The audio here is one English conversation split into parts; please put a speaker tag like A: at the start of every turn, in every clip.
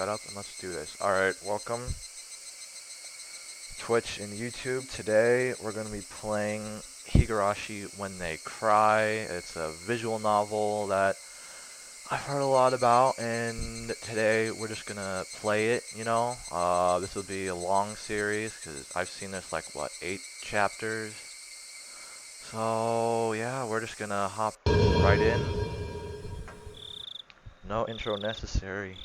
A: shut up and let's do this. Alright, welcome Twitch and YouTube. Today we're going to be playing Higurashi When They Cry. It's a visual novel that I've heard a lot about, and today we're just going to play it, you know. This will be a long series because I've seen this like, what, 8 chapters? So, yeah, we're just going to hop right in. No intro necessary.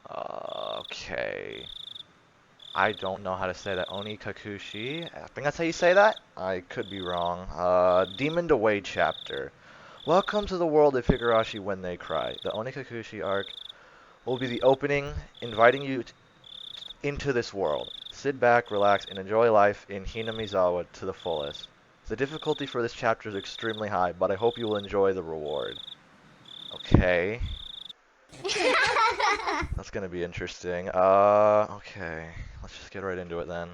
A: Okay. I don't know how to say that. Onikakushi? I think that's how you say that? I could be wrong. Demoned Away chapter. Welcome to the world of Higurashi When They Cry. The Onikakushi arc will be the opening, inviting you into this world. Sit back, relax, and enjoy life in Hinamizawa to the fullest. The difficulty for this chapter is extremely high, but I hope you will enjoy the reward. Okay. That's gonna be interesting. Okay. Let's just get right into it then.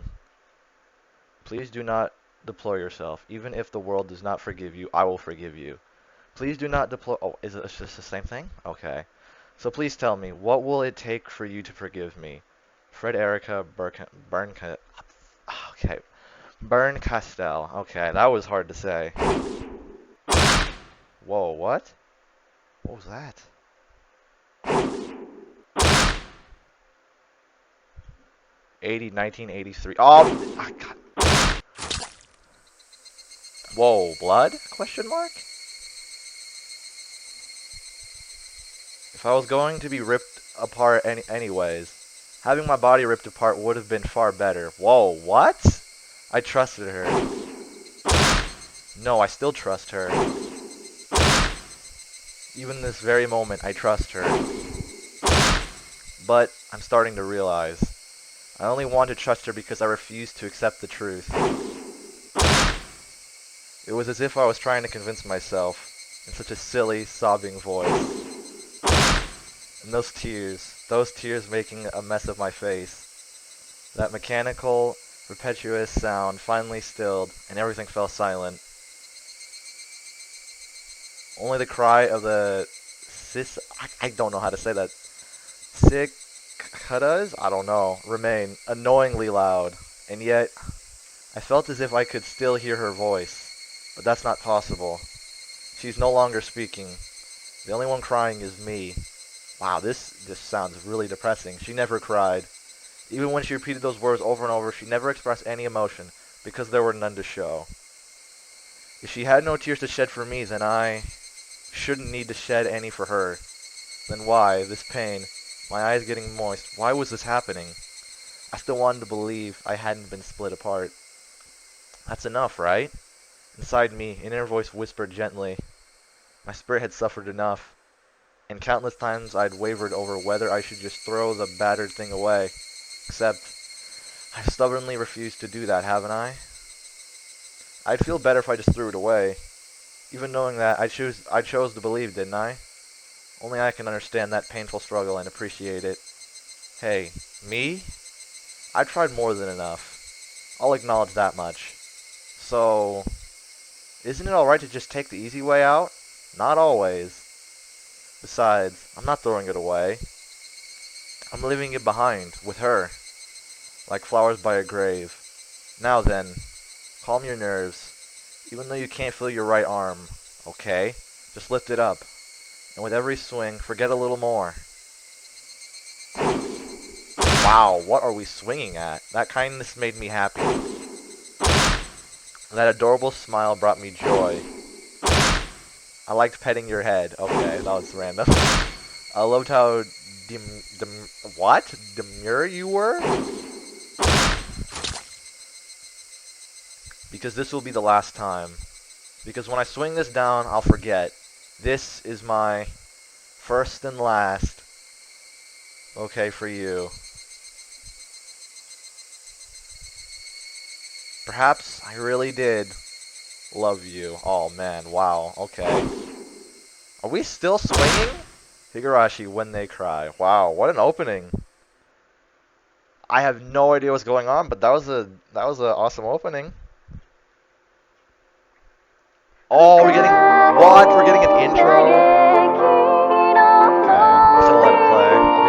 A: Please do not deplore yourself. Even if the world does not forgive you, I will forgive you. Please do not deplore. Oh, is it just the same thing? Okay. So please tell me, what will it take for you to forgive me? Fred Erica okay. Burn Castell. Okay, that was hard to say. Whoa, what? What was that? 1983. Oh, God. Whoa, blood? Question mark? If I was going to be ripped apart anyways, having my body ripped apart would have been far better. Whoa, what? I trusted her. No, I still trust her. Even this very moment, I trust her. But I'm starting to realize I only want to trust her because I refuse to accept the truth. It was as if I was trying to convince myself in such a silly, sobbing voice. And those tears making a mess of my face. That mechanical, repetitious sound finally stilled, and everything fell silent. Only the cry of the I don't know how to say that. Cicadas? I don't know. Remain annoyingly loud. And yet, I felt as if I could still hear her voice. But that's not possible. She's no longer speaking. The only one crying is me. Wow, this just sounds really depressing. She never cried. Even when she repeated those words over and over, she never expressed any emotion, because there were none to show. If she had no tears to shed for me, then I shouldn't need to shed any for her. Then why, this pain, my eyes getting moist, why was this happening? I still wanted to believe I hadn't been split apart. That's enough, right? Inside me, an inner voice whispered gently. My spirit had suffered enough, and countless times I'd wavered over whether I should just throw the battered thing away. Except, I've stubbornly refused to do that, haven't I? I'd feel better if I just threw it away. Even knowing that, I chose to believe, didn't I? Only I can understand that painful struggle and appreciate it. Hey, me? I tried more than enough. I'll acknowledge that much. So, isn't it alright to just take the easy way out? Not always. Besides, I'm not throwing it away. I'm leaving it behind, with her. Like flowers by a grave. Now then, calm your nerves. Even though you can't feel your right arm, okay? Just lift it up. And with every swing, forget a little more. Wow, what are we swinging at? That kindness made me happy. That adorable smile brought me joy. I liked petting your head. Okay, that was random. I loved how demure you were? Because this will be the last time. Because when I swing this down, I'll forget. This is my first and last. Okay, for you. Perhaps I really did love you. Oh man, wow, okay. Are we still swinging? Higurashi When They Cry. Wow, what an opening. I have no idea what's going on, but that was a awesome opening. Oh, we're getting what? We're getting an intro. Okay, I'm just gonna let it play.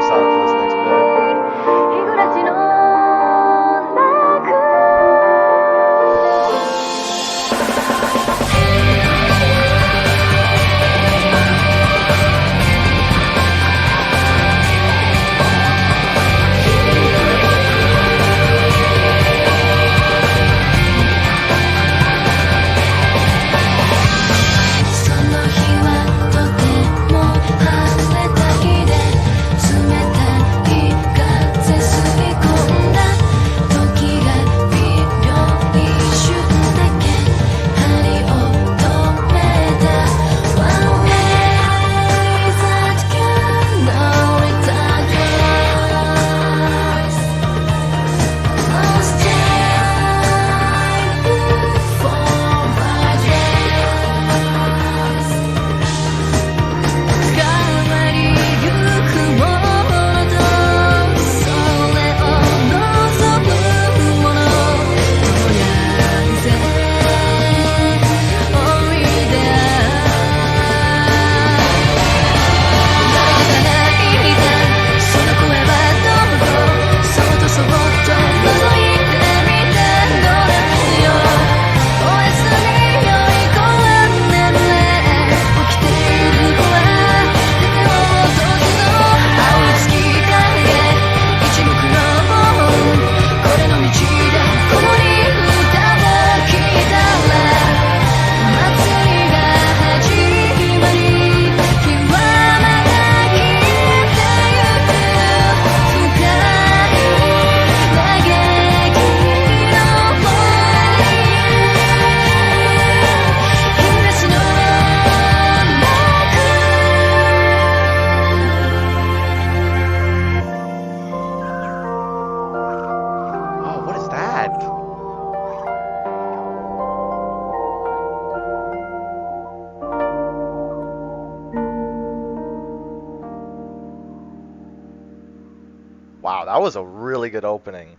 A: Wow, that was a really good opening.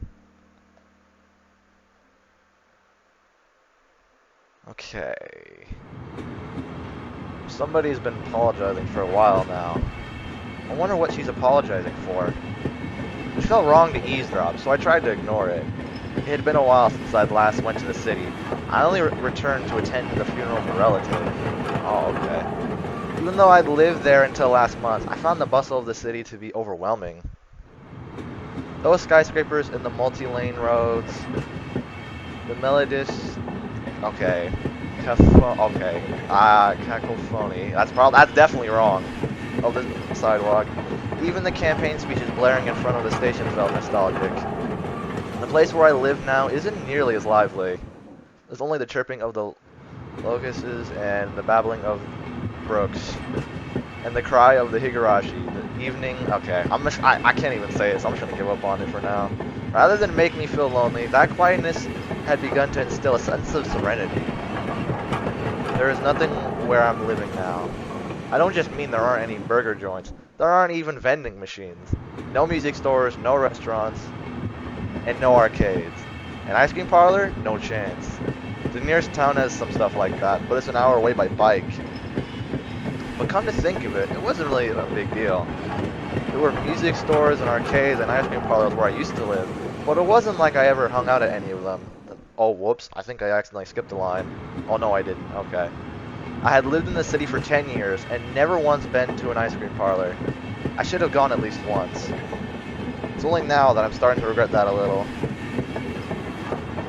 A: Okay. Somebody's been apologizing for a while now. I wonder what she's apologizing for. It felt wrong to eavesdrop, so I tried to ignore it. It had been a while since I'd last went to the city. I only returned to attend the funeral of a relative. Oh, okay. Even though I'd lived there until last month, I found the bustle of the city to be overwhelming. Those skyscrapers and the multi-lane roads, the melodious... Okay. Okay. Cacophony. That's definitely wrong. Of the sidewalk. Even the campaign speeches blaring in front of the station felt nostalgic. The place where I live now isn't nearly as lively. There's only the chirping of the locusts and the babbling of brooks. And the cry of the Higurashi. The evening... Okay, I can't even say it, so I'm just gonna give up on it for now. Rather than make me feel lonely, that quietness had begun to instill a sense of serenity. There is nothing where I'm living now. I don't just mean there aren't any burger joints. There aren't even vending machines. No music stores, no restaurants, and no arcades. An ice cream parlor? No chance. The nearest town has some stuff like that, but it's an hour away by bike. But come to think of it, it wasn't really a big deal. There were music stores and arcades and ice cream parlors where I used to live, but it wasn't like I ever hung out at any of them. Oh, whoops, I think I accidentally skipped a line. Oh no, I didn't, okay. I had lived in the city for 10 years and never once been to an ice cream parlor. I should have gone at least once. It's only now that I'm starting to regret that a little.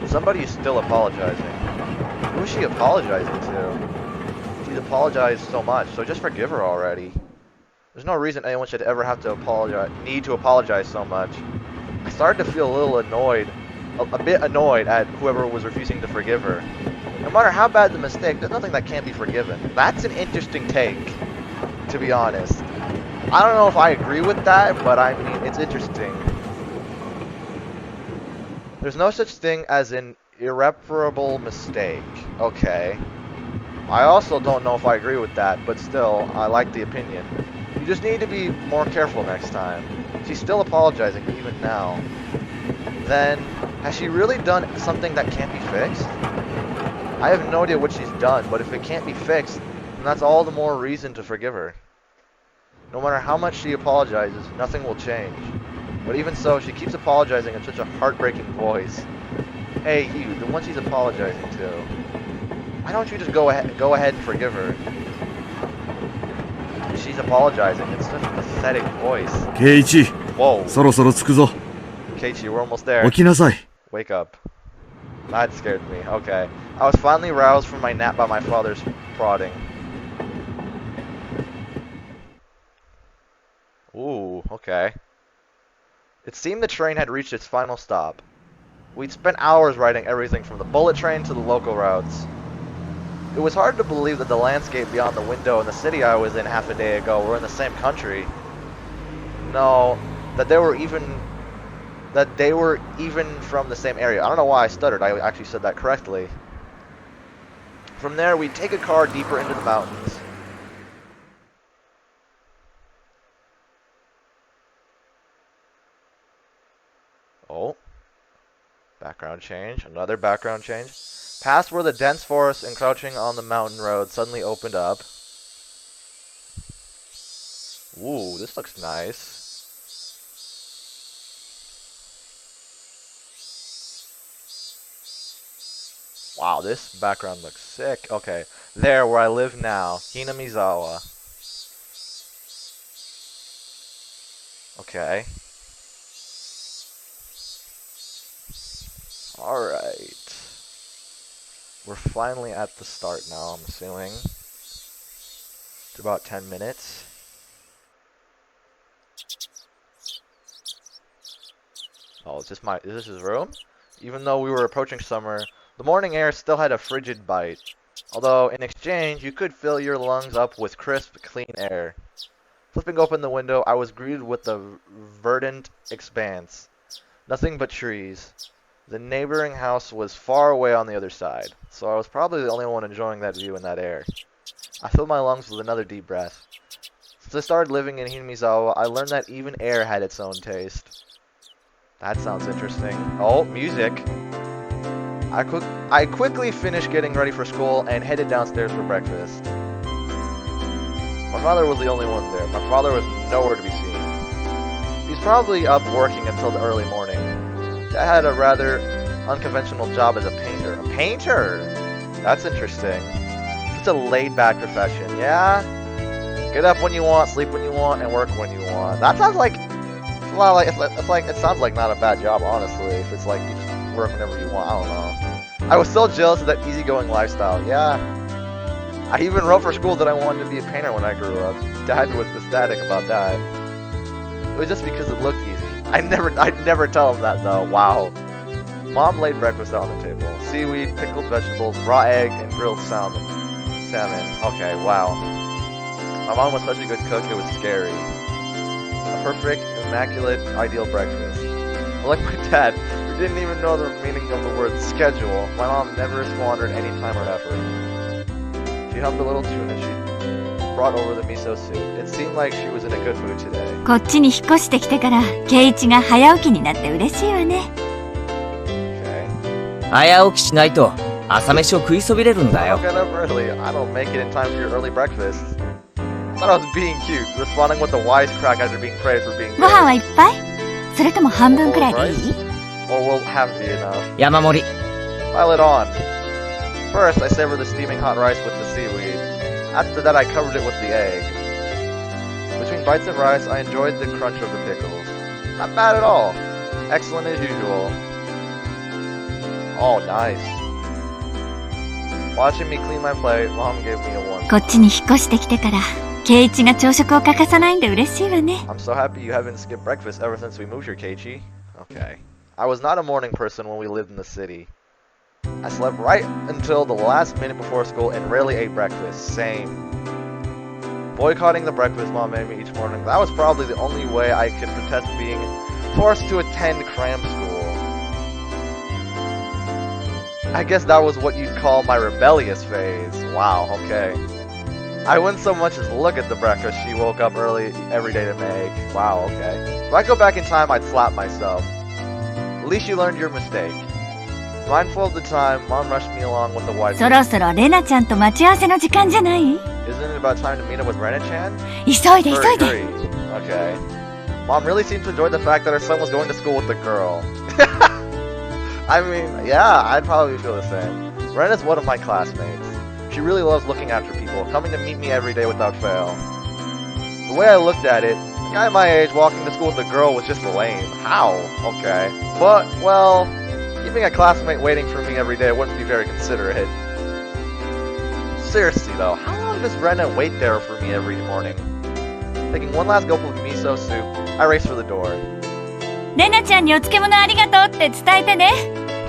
A: Somebody is still apologizing. Who is she apologizing to? She's apologized so much, so just forgive her already. There's no reason anyone should ever have to need to apologize so much. I started to feel a little annoyed, a bit annoyed at whoever was refusing to forgive her. No matter how bad the mistake, there's nothing that can't be forgiven. That's an interesting take, to be honest. I don't know if I agree with that, but I mean, it's interesting. There's no such thing as an irreparable mistake. Okay. I also don't know if I agree with that, but still, I like the opinion. You just need to be more careful next time. She's still apologizing, even now. Then, has she really done something that can't be fixed? I have no idea what she's done, but if it can't be fixed, then that's all the more reason to forgive her. No matter how much she apologizes, nothing will change. But even so, she keeps apologizing in such a heartbreaking voice. Hey, you, the one she's apologizing to. Why don't you just go ahead and forgive her? She's apologizing in such a pathetic voice.
B: Keiichi,
A: whoa.
B: そろそろ着くぞ。
A: Keiichi, we're almost there.
B: 起きなさい。
A: Wake up. That scared me. Okay. I was finally roused from my nap by my father's prodding. Ooh, okay. It seemed the train had reached its final stop. We'd spent hours riding everything from the bullet train to the local routes. It was hard to believe that the landscape beyond the window and the city I was in half a day ago were in the same country. No, that they were even from the same area. I don't know why I stuttered. I actually said that correctly. From there, we'd take a car deeper into the mountains. Oh. Background change. Another background change. Past where the dense forest encroaching on the mountain road suddenly opened up. Ooh, this looks nice. Wow, this background looks sick. Okay, there where I live now, Hinamizawa. Okay. Alright. We're finally at the start now, I'm assuming. It's about 10 minutes. Oh, is this his room? Even though we were approaching summer, the morning air still had a frigid bite. Although, in exchange, you could fill your lungs up with crisp, clean air. Flipping open the window, I was greeted with the verdant expanse. Nothing but trees. The neighboring house was far away on the other side, so I was probably the only one enjoying that view and that air. I filled my lungs with another deep breath. Since I started living in Hinamizawa, I learned that even air had its own taste. That sounds interesting. Oh, music. I quickly finished getting ready for school and headed downstairs for breakfast. My mother was the only one there. My father was nowhere to be seen. He's probably up working until the early morning. Dad had a rather unconventional job as a painter. A painter? That's interesting. Such a laid-back profession, yeah? Get up when you want, sleep when you want, and work when you want. That sounds like it's a lot like it sounds like not a bad job, honestly. If it's like you just work whenever you want, I don't know. I was so jealous of that easygoing lifestyle. Yeah. I even wrote for school that I wanted to be a painter when I grew up. Dad was ecstatic about that. It was just because it looked easy. I'd never tell him that though. Wow. Mom laid breakfast out on the table. Seaweed, pickled vegetables, raw egg, and grilled salmon. Okay, wow. My mom was such a good cook, it was scary. A perfect, immaculate, ideal breakfast. Like my dad, who didn't even know the meaning of the word schedule, my mom never squandered any time or effort. She helped a little tuna. She brought over the miso soup. It seemed like she was in a good mood today.
B: こっちに引っ越してきてから、圭一が早起きになって嬉しいわね。
A: Okay.
C: 早起きしないと朝飯を食いそびれるんだよ。
A: I'll get up early. I don't make it in time for your early breakfast. I thought I was being cute, responding with a wisecrack after being praised for being
B: ご飯は
A: good.
B: いっぱい？それとも半分くらいでいい？
A: Or will have to be enough.
C: 山盛り。
A: Pile it on. First, I savored the steaming hot rice with the seaweed. After that, I covered it with the egg. Between bites of rice, I enjoyed the crunch of the pickles. Not bad at all. Excellent as usual. Oh, nice. Watching me clean my plate, Mom gave me a warm.
B: こっちに引っ越してきてから、圭一が朝食を欠かさないんで嬉しいわね。
A: I'm so happy you haven't skipped breakfast ever since we moved here, Keiichi. Okay. I was not a morning person when we lived in the city. I slept right until the last minute before school and rarely ate breakfast. Same. Boycotting the breakfast Mom made me each morning. That was probably the only way I could protest being forced to attend cram school. I guess that was what you'd call my rebellious phase. Wow, okay. I wouldn't so much as look at the breakfast she woke up early every day to make. Wow, okay. If I go back in time, I'd slap myself. At least you learned your mistake. Mindful of the time, Mom rushed me along with the white.
B: そろそろレナちゃんと待ち合わせの時間じゃない？
A: Isn't it about time to meet up with Rena-chan?
B: 急いで急いで。
A: Hurry. Okay. Mom really seemed to enjoy the fact that her son was going to school with a girl. I mean, yeah, I'd probably feel the same. Rena's one of my classmates. She really loves looking after people, coming to meet me every day without fail. The way I looked at it, a guy my age walking to school with a girl was just lame. How? Okay. But, well, keeping a classmate waiting for me every day wouldn't be very considerate. Seriously though, how long does Rena wait there for me every morning? Taking one last gulp of miso soup, I raced for the door.
B: レナちゃんにお漬物ありがとうって伝えてね。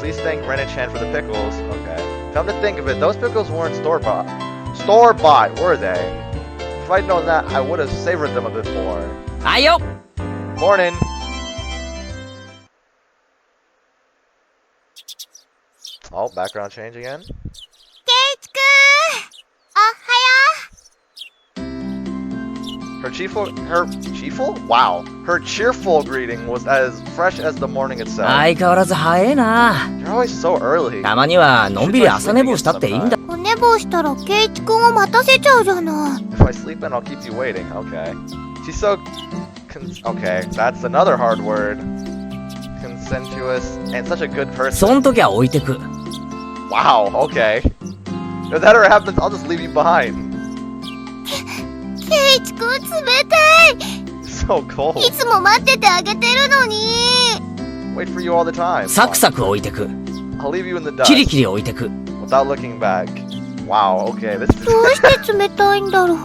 A: Please thank Rena-chan for the pickles. Okay. Come to think of it, those pickles weren't store-bought. Store-bought, were they? If I'd known that, I would have savored them a bit more.
C: はいよ。
A: Morning! Oh, background change again?
B: 圭一くん、おはよう。
A: Her cheerful greeting was as fresh as the morning itself.
C: 相変わらず早いな。
A: You're always so early.
C: たまにはのんびり朝寝坊したっていいんだ。
B: お寝坊したら圭一くんを待たせちゃうじゃない。
A: If I sleep in, I'll keep you waiting. Okay. She's so... okay, that's another hard word. Consensuous and such a good
C: そ
A: person.
C: ん時は置いてく。
A: Wow, okay. If that ever happens, I'll just leave you behind.
B: 圭一くん冷たい。
A: So cold.
B: いつも待っててあげてるのに。
A: Wait for you all the time.
C: サクサク置いてく。
A: I'll leave you in the dust
C: キリキリ置いてく。
A: without looking back. Wow, okay, this is...
B: どうして冷たいんだろう。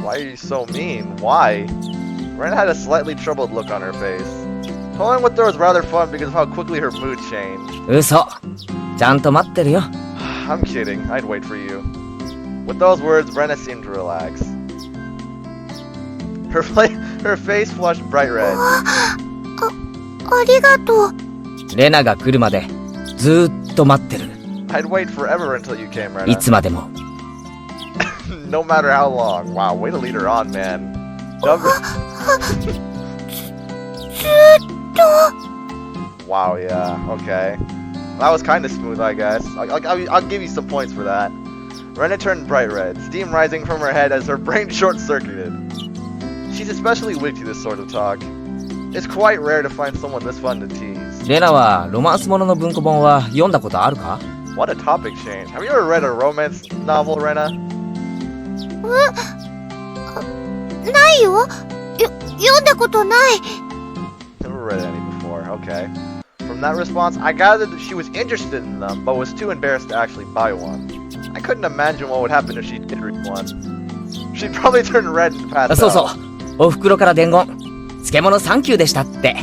A: Why are you so mean? Why? Ren had a slightly troubled look on her face. Toying with her was rather fun because of how quickly her mood changed.
C: 嘘。ちゃんと待ってるよ。
A: I'm kidding. I'd wait for you. With those words, Rena seemed to relax. Her face flushed bright red.
B: ありがとう。
C: レナが来るまでずーっと待ってる。
A: I'd wait forever until you came,
C: い
A: Rena.
C: つまでも。
A: No matter how long. Wow, way to lead her on, man. Number...
B: ずーっと。
A: Wow, yeah, okay. That was kind of smooth, I guess. I'll give you some points for that. Rena turned bright red, steam rising from her head as her brain short-circuited. She's especially weak to this sort of talk. It's quite rare to find someone this fun to tease.
C: レナはロマンスものの文庫本は読んだことあるか？
A: What a topic change. Have you ever read a romance novel, Rena?
B: ないよ。読んだことない。
A: Never read any before, okay. From that response, I gathered that she was interested in them, but was too embarrassed to actually buy one. I couldn't imagine what would happen if she did read one. She'd probably turn red and pass
C: そうそう
A: out.
C: お袋から伝言漬物サンキューでしたって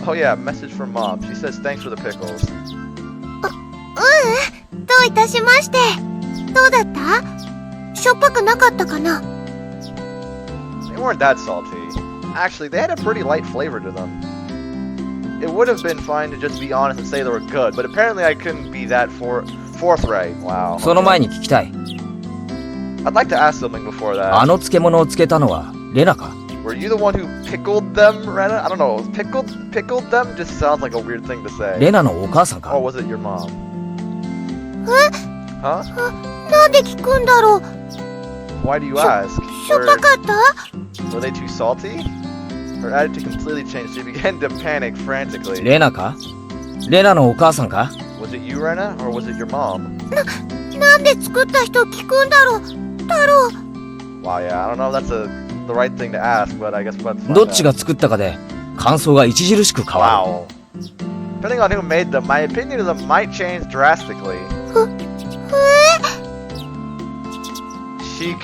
A: Oh yeah, message from mom. She says thanks for the pickles.
B: どういたしまして。どうだった？しょっぱくなかったかな？
A: They weren't that salty. Actually, they had a pretty light flavor to them. It would have been fine to just be honest and say they were good, but apparently I couldn't be that forthright. Wow.
C: その前に聞きたい
A: I'd like to ask something before that.
C: あの漬物を漬けたのはレナか
A: Were you the one who pickled them, Rena? I don't know. Pickled them just sounds like a weird thing to say.
C: レナのお母さんか
A: Or was it your mom?
B: え？
A: Huh?
B: なんで聞くんだろう？
A: Why do you ask?
B: しょっぱかった？
A: Were they too salty? Her attitude completely changed. She began to panic frantically.
C: レナかレナのお母さんか
A: Was it you, Rena? Or was it your mom?
B: なんで作った人聞くんだろう？太郎。
A: Wow, yeah. I don't know if that's the right thing to ask, but I guess let's find
C: どっち
A: out.
C: が作ったかで感想が著しく変わ
A: Wow. Depending on who made them, my opinion of them might change drastically. She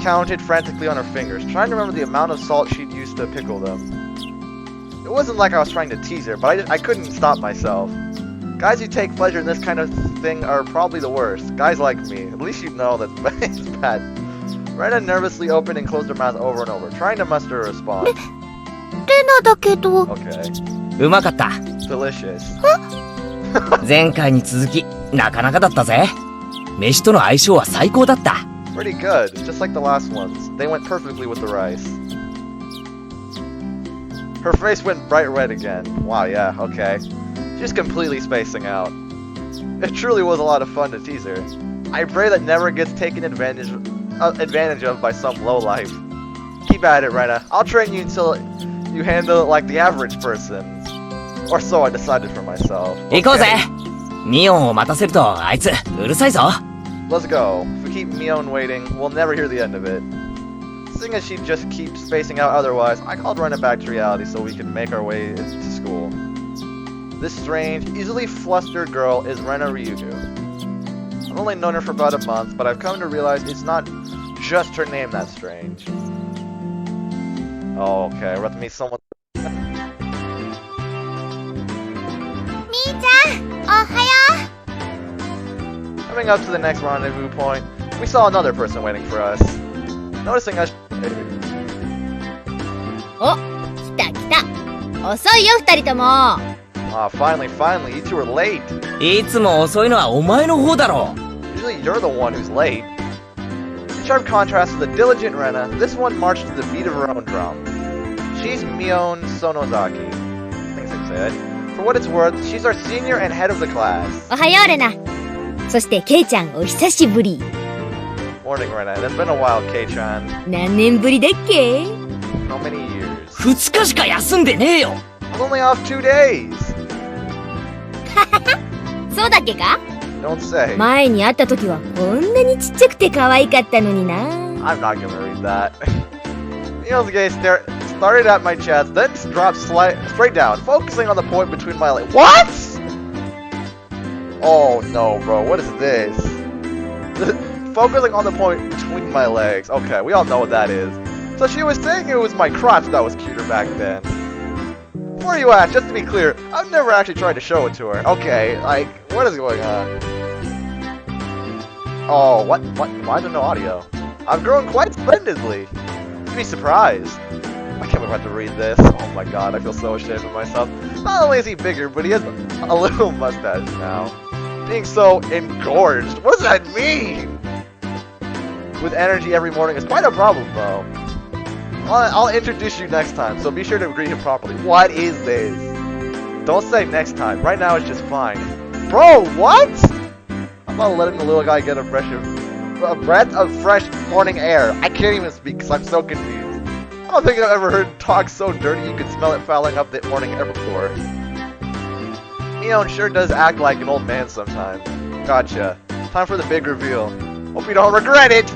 A: counted frantically on her fingers, trying to remember the amount of salt she'd used to pickle them. It wasn't like I was trying to tease her, but I couldn't stop myself. Guys who take pleasure in this kind of thing are probably the worst. Guys like me. At least you know that it's bad. Rena nervously opened and closed her mouth over and over, trying to muster a response.
B: レナだけど。
A: Okay.
C: るうまかった
A: Delicious.
C: 前回に続きなかなかだったぜ飯との相性は最高だった
A: Pretty good, just like the last ones. They went perfectly with the rice. Her face went bright red again. Wow, yeah, okay. She's completely spacing out. It truly was a lot of fun to tease her. I pray that never gets taken advantage of by some lowlife. Keep at it, Rena. I'll train you until you handle it like the average person. Or so I decided for myself.
C: 行こうぜミオンを待たせるとあいつうるさいぞ
A: Let's go. If we keep Mion waiting, we'll never hear the end of it. Seeing as she just keeps spacing out otherwise, I called Rena back to reality so we can make our way to school. This strange, easily flustered girl is Rena Ryugu. I've only known her for about a month, but I've come to realize it's not just her name that's strange. Oh, okay. We're about to meet someone.
B: みーちゃん、おはよ
A: Coming up to the next rendezvous point, we saw another person waiting for us. Noticing us.
B: う。お、来た来た。遅いよ二人とも。
A: Ah, finally, you two are late.
C: いつも遅いのはお前の方だろ
A: Usually you're the one who's late. In sharp contrast to the diligent Rena, this one marched to the beat of her own drum. She's Mion Sonozaki. I think I said. For what it's worth, she's our senior and head of the class.
B: おはようレナ。そしてケイちゃんお久しぶり。
A: Morning, Rena. It's been a while, Kei-chan.
B: 何年ぶりだっけ？
A: How many years?
C: 2日しか休んでねえよ
A: I was only off 2 days.
B: そうだっけか？
A: Don't say.
B: 前に会った時はこんなにちっちゃくて可愛かったのにな。
A: I'm not gonna read that. Mion's gaze started at my chest, then dropped straight down, focusing on the point between my legs. What? Oh no, bro. What is this? Focusing on the point between my legs. Okay, we all know what that is. So she was saying it was my crotch that was cuter back then. Before you ask, just to be clear, I've never actually tried to show it to her. Okay, like, what is going on? Oh, what? Why is there no audio? I've grown quite splendidly. You'd be surprised. I can't wait to read this. Oh my god, I feel so ashamed of myself. Not only is he bigger, but he has a little mustache now. Being so engorged. What does that mean? With energy every morning is quite a problem, though. I'll introduce you next time, so be sure to greet him properly. What is this? Don't say next time. Right now it's just fine. Bro, what? I'm not letting the little guy get a breath of fresh morning air. I can't even speak because I'm so confused. I don't think I've ever heard talk so dirty you could smell it fouling up the morning air before. Mion sure does act like an old man sometimes. Gotcha. Time for the big reveal. Hope you don't regret it!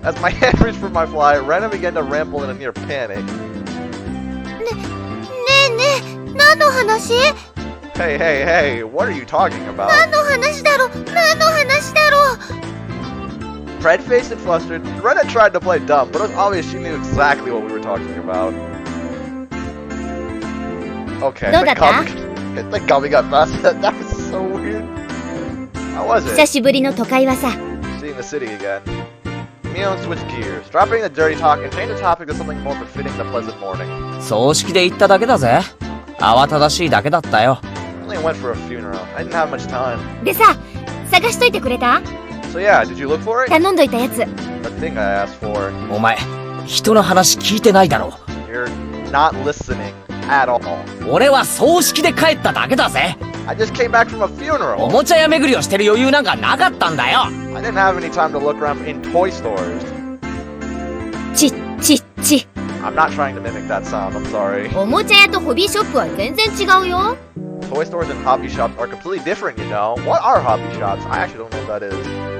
A: As my hand reached for my fly, Rena began to ramble in a near panic.
B: 何の話？
A: Hey, hey, hey, what are you talking about?
B: 何の話だろ？何の話だろ？
A: Red-faced and flustered, Rena tried to play dumb, but it was obvious she knew exactly what we were talking about. Okay, the gummy got busted. That was so weird. How was it?
B: 久しぶりの都会はさ。
A: Seeing the city again. Mion switched gears, dropping the dirty talk and changed the topic to something more befitting the pleasant morning.
C: 葬式で行っただけだぜ。慌ただしいだけだったよ。
A: I only went for a funeral. I didn't have much time.
B: でさ、探しといてくれた？
A: So yeah, did you look for it?
B: 頼んどいたやつ。
A: The thing I asked for.
C: お前、人の話聞いてないだろ。
A: You're not listening at all.
C: 俺は葬式で帰っただけだぜ。
A: I just came back from a funeral.
C: おもちゃ屋巡りをしてる余裕なんかなかったんだよ。
A: I didn't have any time to look around in toy stores.
B: ち。
A: I'm not trying to mimic that sound, I'm sorry.
B: おもちゃ屋とホビーショップは全然違うよ。
A: Toy stores and hobby shops are completely different, you know. What are hobby shops? I actually don't know what that is.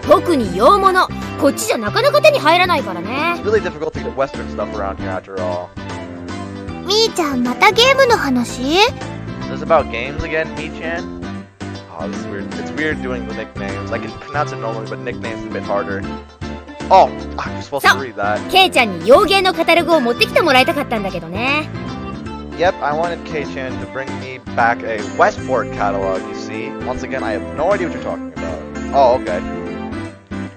B: 特に洋物。こっちじゃなかなか手に入らないからね。
A: It's really difficult to get Western stuff around here after all.
B: みーちゃん、またゲームの話？
A: Is this about games again, Mi-chan? Oh, this is weird. It's weird doing the nicknames. I can pronounce it normally, but nicknames is a bit harder. Oh, I'm supposed to read that.
B: ケイちゃんに洋芸のカタログを持ってきてもらいたかったんだけどね。
A: Yep, I wanted Kei-chan to bring me back a Westport catalog, you see. Once again, I have no idea what you're talking about. Oh, okay.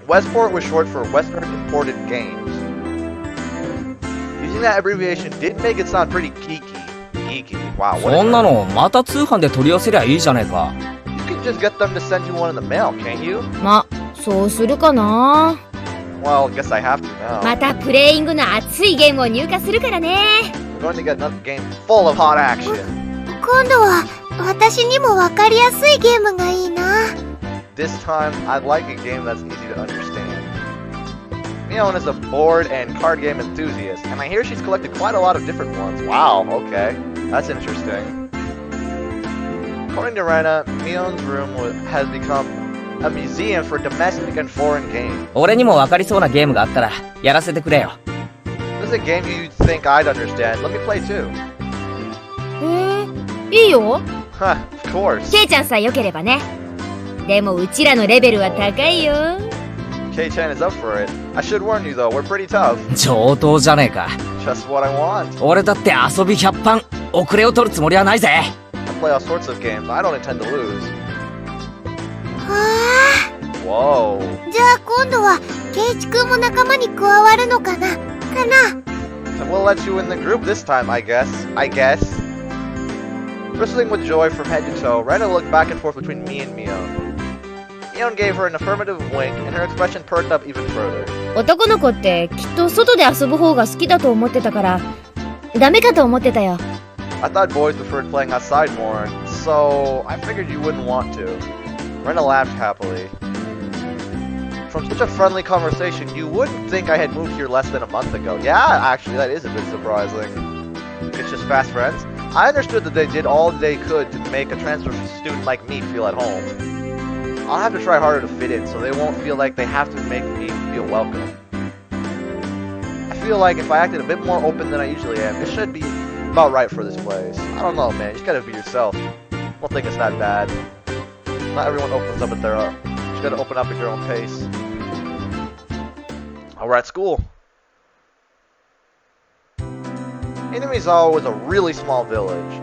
A: Westport was short for Western Imported Games. Using that abbreviation did make it sound pretty geeky. Wow, what
C: そんなのまた通販で取り寄せりゃいいじゃねえか。
A: You can just get them to send you one in the mail, can't you?
B: ま、そうするかな。
A: Well, I guess I have to now.
B: またプレイングの熱いゲームを入荷するからね。
A: We're going to get another game full of hot action.
B: 今度は私にもわかりやすいゲームがいいな。
A: This time, I'd like a game that's easy to understand. Mion is a board and card game enthusiast, and I hear she's collected quite a lot of different ones. Wow, okay. That's interesting. According to Rena, Mion's room has become a museum for domestic and foreign games.
C: 俺にもわかりそうなゲームがあったらやらせてくれよ。
A: This is a game you think I'd understand. Let me play too.
B: いいよ。
A: Huh, of course.
B: ケイちゃんさえ良ければね。でもうちらのレベルは高いよ。
A: Kei-chan is up for it. I should warn you though, we're pretty tough.
C: 上等じゃねえか。
A: Just what I want.
C: 俺だって遊び100番遅れを取るつもりはないぜ。
A: I play all sorts of games. I don't intend to lose.
B: わ
A: Whoa.
B: あ。じゃあ今度はケイチくんも仲間に加わるのかな。
A: And we'll let you in the group this time, I guess. Bristling with joy from head to toe, Rena looked back and forth between me and Mion. Mion gave her an affirmative wink, and her expression perked up even further.
B: 男の子ってきっと外で遊ぶ方が好きだと思ってたからダメかと思ってたよ。
A: I thought boys preferred playing outside more, so I figured you wouldn't want to. Rena laughed happily. From such a friendly conversation, you wouldn't think I had moved here less than a month ago. Yeah, actually, that is a bit surprising. It's just fast friends. I understood that they did all they could to make a transfer student like me feel at home. I'll have to try harder to fit in so they won't feel like they have to make me feel welcome. I feel like if I acted a bit more open than I usually am, it should be about right for this place. I don't know, man. You just gotta be yourself. Don't think it's that bad. Not everyone opens up at their own. You just gotta open up at your own pace. Oh, we're at school. Hinamizawa was a really small village.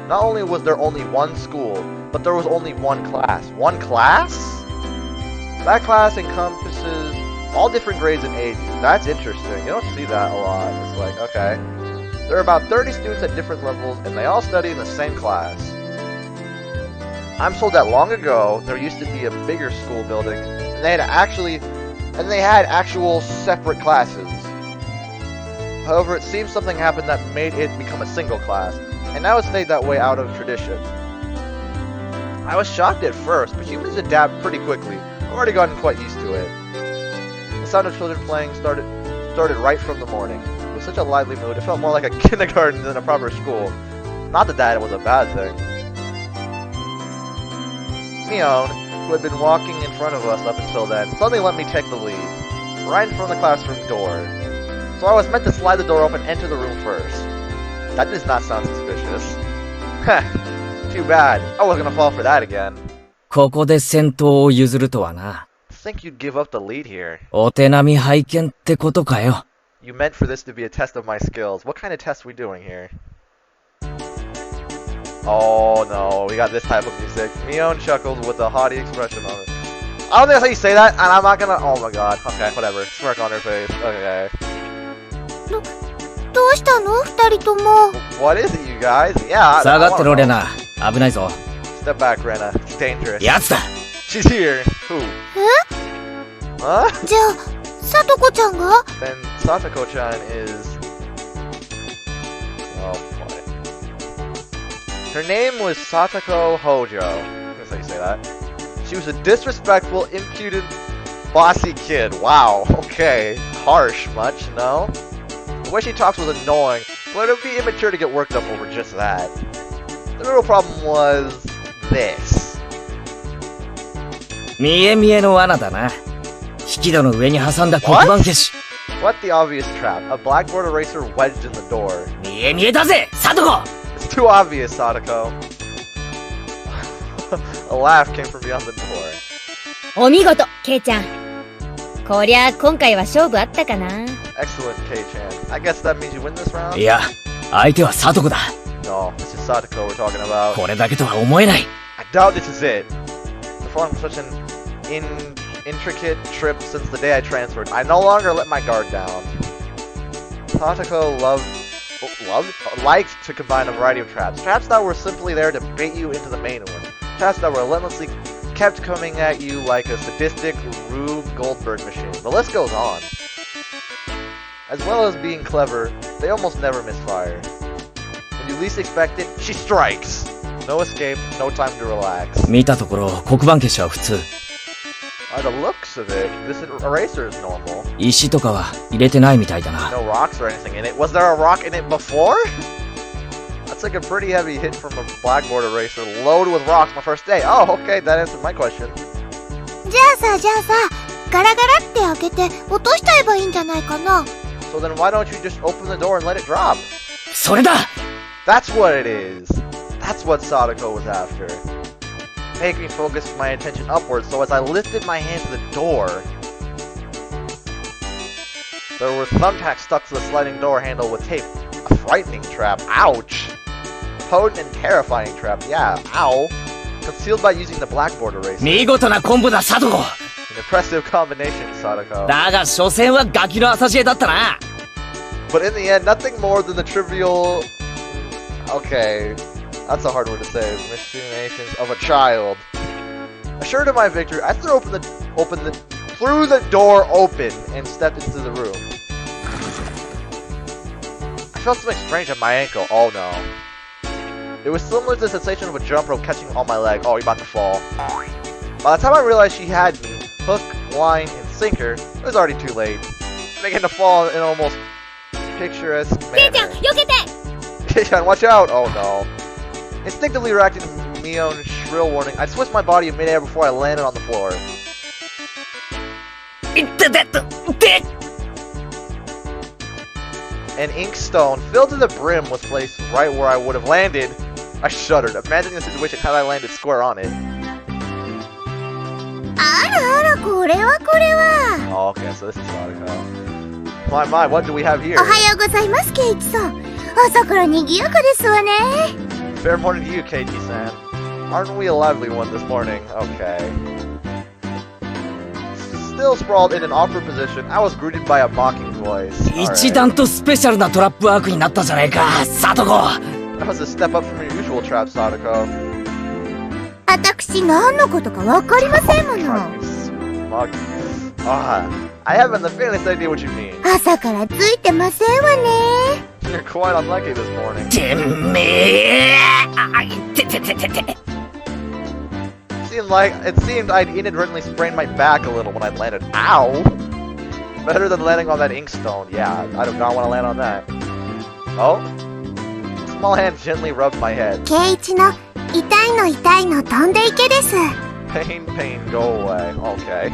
A: Not only was there only one school, but there was only one class. One class? That class encompasses all different grades and ages. That's interesting. You don't see that a lot. It's like, okay. There are about 30 students at different levels, and they all study in the same class. I'm told that long ago, there used to be a bigger school building, and they had actual separate classes. However, it seems something happened that made it become a single class, and now it stayed that way out of tradition. I was shocked at first, but humans adapt pretty quickly. I've already gotten quite used to it. The sound of children playing started right from the morning. With such a lively mood, it felt more like a kindergarten than a proper school. Not that was a bad thing. Mion, who had been walking in front of us up until then, suddenly let me take the lead, right in front of the classroom door. So I was meant to slide the door open and enter the room first. That does not sound suspicious. Heh, too bad. I was gonna fall for that again.
C: ここで先頭を譲るとはな。
A: Think you'd give up the lead here.
C: お手並み拝見ってことかよ。
A: You meant for this to be a test of my skills. What kind of test are we doing here? Oh no, we got this type of music. Mion chuckles with a haughty expression on it. I don't think that's how you say that, and I'm not gonna. Oh my god. Okay, whatever. Smirk on her face. Okay.
B: どうしたの二人とも。
A: What is it, you guys? Yeah.
C: 下がってろ、レナ。危ないぞ。
A: Step back, Rena. It's dangerous.
C: やつだ。
A: She's here. Who?
B: え？
A: Huh?
B: じゃあ、さとこちゃんが？
A: Then Satoko-chan is. Oh boy. Her name was Satoko Hojo. That's how you say that. She was a disrespectful, impudent, bossy kid. Wow. Okay. Harsh, much, no? The way she talks was annoying, but it would be immature to get worked up over just that. The real problem was this.
C: 見え見えの罠だな。引き戸の上に挟んだ黒板消し。
A: What the obvious trap? A blackboard eraser wedged in the door.
C: 見え見えだぜ、サトコ。
A: It's too obvious, Sadako. A laugh came from beyond the door.
B: お見事、ケイちゃん。こりゃ今回は勝負あったかな。
A: Excellent, Kei-chan. I guess that means you win this round?
C: いや、相手はサトコだ。
A: No, this is Sadako we're talking about.
C: これだけとは思えない。
A: I doubt this is it. The falling from such an intricate trip since the day I transferred. I no longer let my guard down. Sadako liked to combine a variety of traps. Traps that were simply there to bait you into the main one. Traps that were relentlessly kept coming at you like a sadistic Rube Goldberg machine. The list goes on. As well as being clever, they almost never misfire. When you least expect it, she strikes! No escape, no time to relax.
C: 見たところ、黒板消しは普通。
A: By the looks of it, this eraser is normal.
C: 石とかは入れてないみたいだな。
A: No rocks or anything in it. Was there a rock in it before? That's like a pretty heavy hit from a blackboard eraser loaded with rocks my first day. Oh, okay, that answered my question.
B: じゃあさ、ガラガラって開けて落としちゃえばいいんじゃないかな。
A: So then why don't you just open the door and let it drop?
C: それだ！
A: That's what it is. That's what Sadako was after. Make me focus my attention upwards, so as I lifted my hand to the door, there were thumbtacks stuck to the sliding door handle with tape. A frightening trap. Ouch! Potent and terrifying trap. Yeah, ow. Concealed by using the blackboard eraser.
C: 見事なコンボだ、サトコ。
A: An impressive combination, Sadako.
C: だが、所詮はガキの浅知恵だったな。
A: But in the end, nothing more than the trivial... Okay, that's a hard word to say. Machinations of a child. Assured of my victory, I threw the door open and stepped into the room. I felt something strange on my ankle. Oh no. It was similar to the sensation of a jump rope catching on my leg. Oh, you're about to fall. By the time I realized she had me, hook, line, and sinker, it was already too late. Making the fall in almost picturesque manner.
B: ケイちゃん、避けて！
A: Kei-chan, watch out! Oh no. Instinctively reacting to Mion's shrill warning, I switched my body in midair before I landed on the floor.
C: いっててって。
A: An ink stone filled to the brim was placed right where I would have landed. I shuddered, imagining the situation had I landed square on it.
B: あらあら、これは。
A: Oh, okay, so this is Sadako. My, what do we have here?
B: おはようございます、ケイチさん。朝から賑やかですわね。
A: Fair morning to you, Keiji-san. Aren't we a lively one this morning? Okay. Still sprawled in an awkward position, I was greeted by a mocking voice.
C: 一段とスペシャルなトラップワークになったじゃないか、サトコ。
A: That was a step up from your usual trap, Sadako.
B: 私何のことかわかりませんもの。
A: Mocking. I haven't the faintest idea what you mean.
B: 朝からついてませんわね。
A: You're quite unlucky this morning.
C: てめえあいててててて
A: It seemed I'd inadvertently sprained my back a little when I landed. Ow! Better than landing on that inkstone. Yeah, I do not want to land on that. Oh? Small hand gently rubbed my head.
B: 圭一の痛いの飛んでいけです。
A: Pain, go away. Okay.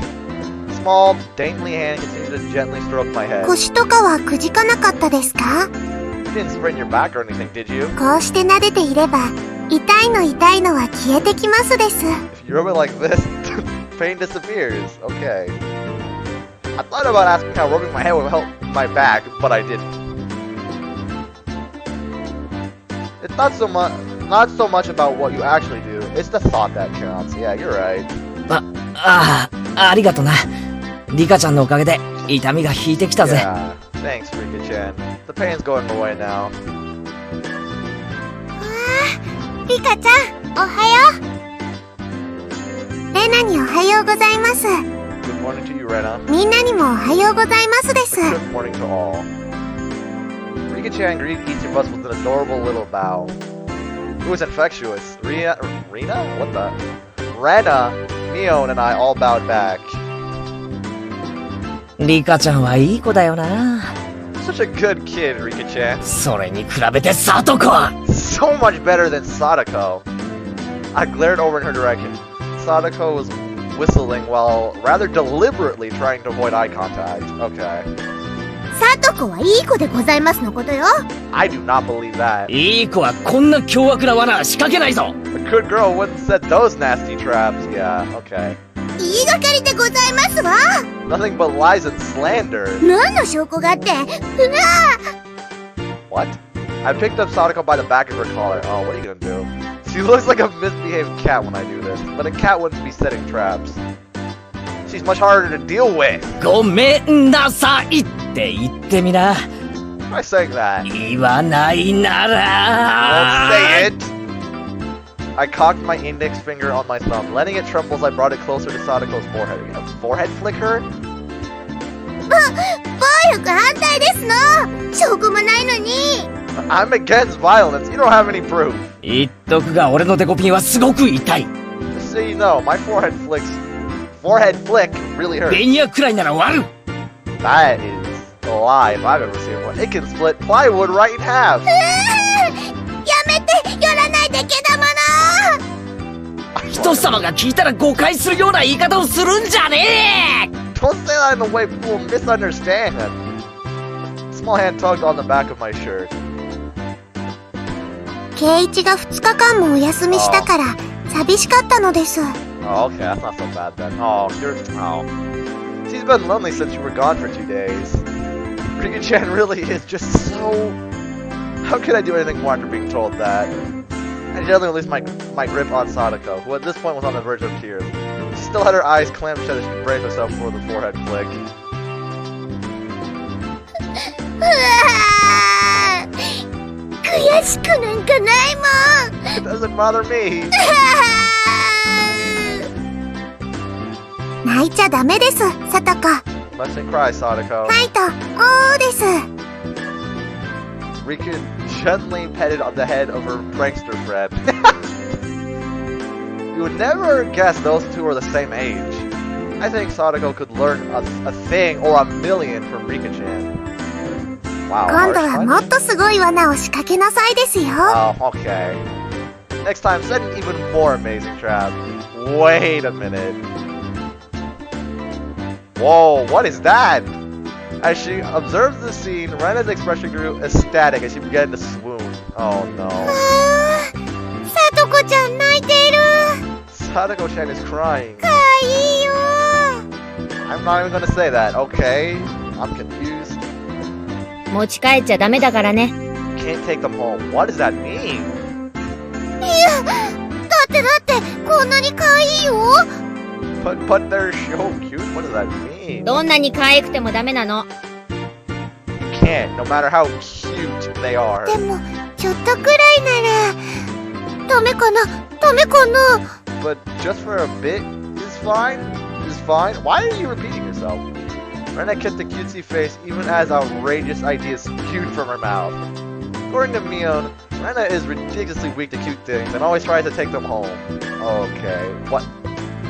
A: Small, daintily hand continued to gently stroke my head.
B: 腰とかはくじかなかったですか？
A: You didn't sprain your back or anything, did you?
B: こうして撫でていれば痛いのは消えてきますです。
A: If you rub it like this, pain disappears. Okay. I thought about asking how rubbing my head would help my back, but I didn't. It's not so much about what you actually do. It's the thought that counts. Yeah, you're right.
C: ありがとな。リカちゃんのおかげで痛みが引いてきたぜ。
A: Yeah, thanks, Rika-chan. The pain's going away now.
B: リカちゃん、おはよう。レナにおはようございます。
A: Good morning to you, Rena.
B: みんなにもおはようございますです。
A: Good morning to all. Rika-chan greeted each of us with an adorable little bow. It was infectious. Rena? What the? Rena, Mion, and I all bowed back.
C: リカちゃんはいい子だよな。
A: Such a good kid, Rika-chan.
C: それに比べてサトコは
A: So much better than Sadako. I glared over in her direction. Sadako was whistling while rather deliberately trying to avoid eye contact. Okay.
B: サトコはいい子でございますのことよ。
A: I do not believe that.
C: いい子はこんな凶悪な罠仕掛けないぞ。
A: A good girl wouldn't set those nasty traps. Yeah, okay.
B: 言いがかりでございますわ。
A: Nothing but lies and slander.
B: 何の証拠があって。ふが
A: What? I picked up Sadako by the back of her collar. Oh, what are you gonna do? She looks like a misbehaved cat when I do this, but a cat wouldn't be setting traps. She's much harder to deal with.
C: ごめんなさいって言ってみな。
A: Try saying that.
C: 言わないな
A: Don't
C: ら。
A: say it! I cocked my index finger on my thumb, letting it tremble as I brought it closer to Sadako's forehead. A forehead flicker?
B: 暴力反対ですの。証拠もないのに。
A: I'm against violence. You don't have any proof.
C: 言っとくが俺のデコピンはすごく痛い。
A: Just so you know, my forehead flick really hurts.
C: ベニヤくらいなら割る。
A: That is a lie if I've ever seen one. It can split plywood right in half.
B: やめて、寄らないでけだもの。
C: 人様が聞いたら誤解するような言い方をするんじゃねえ。
A: Don't say that in the way people will misunderstand. Small hand tugged on the back of my shirt.
B: 圭一が2日間もお休みしたから寂しかったのです。
A: Oh, okay, that's not so bad then. Oh. She's been lonely since you were gone for 2 days. Rika-chan really is just so... How could I do anything more after being told that? I gently released my grip on Sadako, who at this point was on the verge of tears. She still had her eyes clamped shut as she braced herself for the forehead flick.
B: うわー、悔しくなんかないもん。
A: It doesn't bother me.
B: 泣いちゃダメです、サトコ。
A: Mustn't cry, Sadako.
B: ファイト、おーです。
A: Rika gently petted on the head of her prankster friend. You would never guess those two are the same age. I think Sadako could learn a thing or a million from Rika-chan. Wow.
B: 今度はもっとすごい罠を仕掛けなさいですよ。
A: Oh, okay. Next time, set an even more amazing trap. Wait a minute. Whoa, what is that? As she observed the scene, Rena's expression grew ecstatic as she began to swoon. Oh no.
B: サトコちゃん泣いている。
A: Sadako-chan is crying.
B: かわいいよ。
A: I'm not even gonna say that, okay? I'm confused.
B: 持ち帰っちゃダメだからね。
A: Can't take them home. What does that mean?
B: いや、だってこんなにかわいいよ。
A: But they're so cute. What does that mean?
B: どんなに可愛くてもダメなの。
A: You can't, no matter how cute they are.
B: でもちょっとくらいならダメかな。
A: But just for a bit is fine? Is fine. Why are you repeating yourself? Rena kept a cutesy face even as outrageous ideas spewed from her mouth. According to Mion, Rena is ridiculously weak to cute things and always tries to take them home. Okay, what?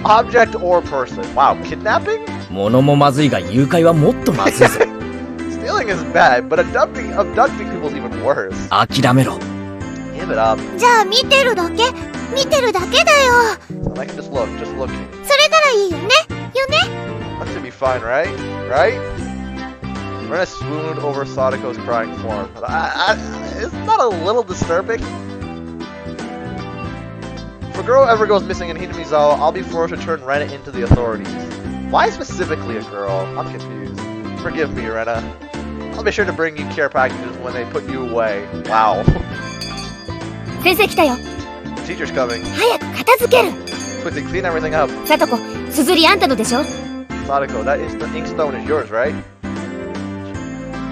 A: Object or person? Wow, kidnapping?
C: 物もまずいが誘拐はもっとまずいぞ。
A: Stealing is bad, but abducting people is even worse.
C: 諦めろ。
A: Give it up.
B: じゃあ見てるだけだよ。
A: I can just looking.
B: それならいいよね。
A: That should be fine, right? Right? Rena swooned over Sadako's crying form. Isn't that a little disturbing? If a girl ever goes missing in Hinamizawa, I'll be forced to turn Rena into the authorities. Why specifically a girl? I'm confused. Forgive me, Rena. I'll be sure to bring you care packages when they put you away. Wow.
B: 先生来たよ。
A: Teacher's coming.
B: 早く片付ける。
A: Quickly clean everything up.
B: さとこ、すずりあんたのでしょ。
A: Sadako, that is the inkstone is yours, right?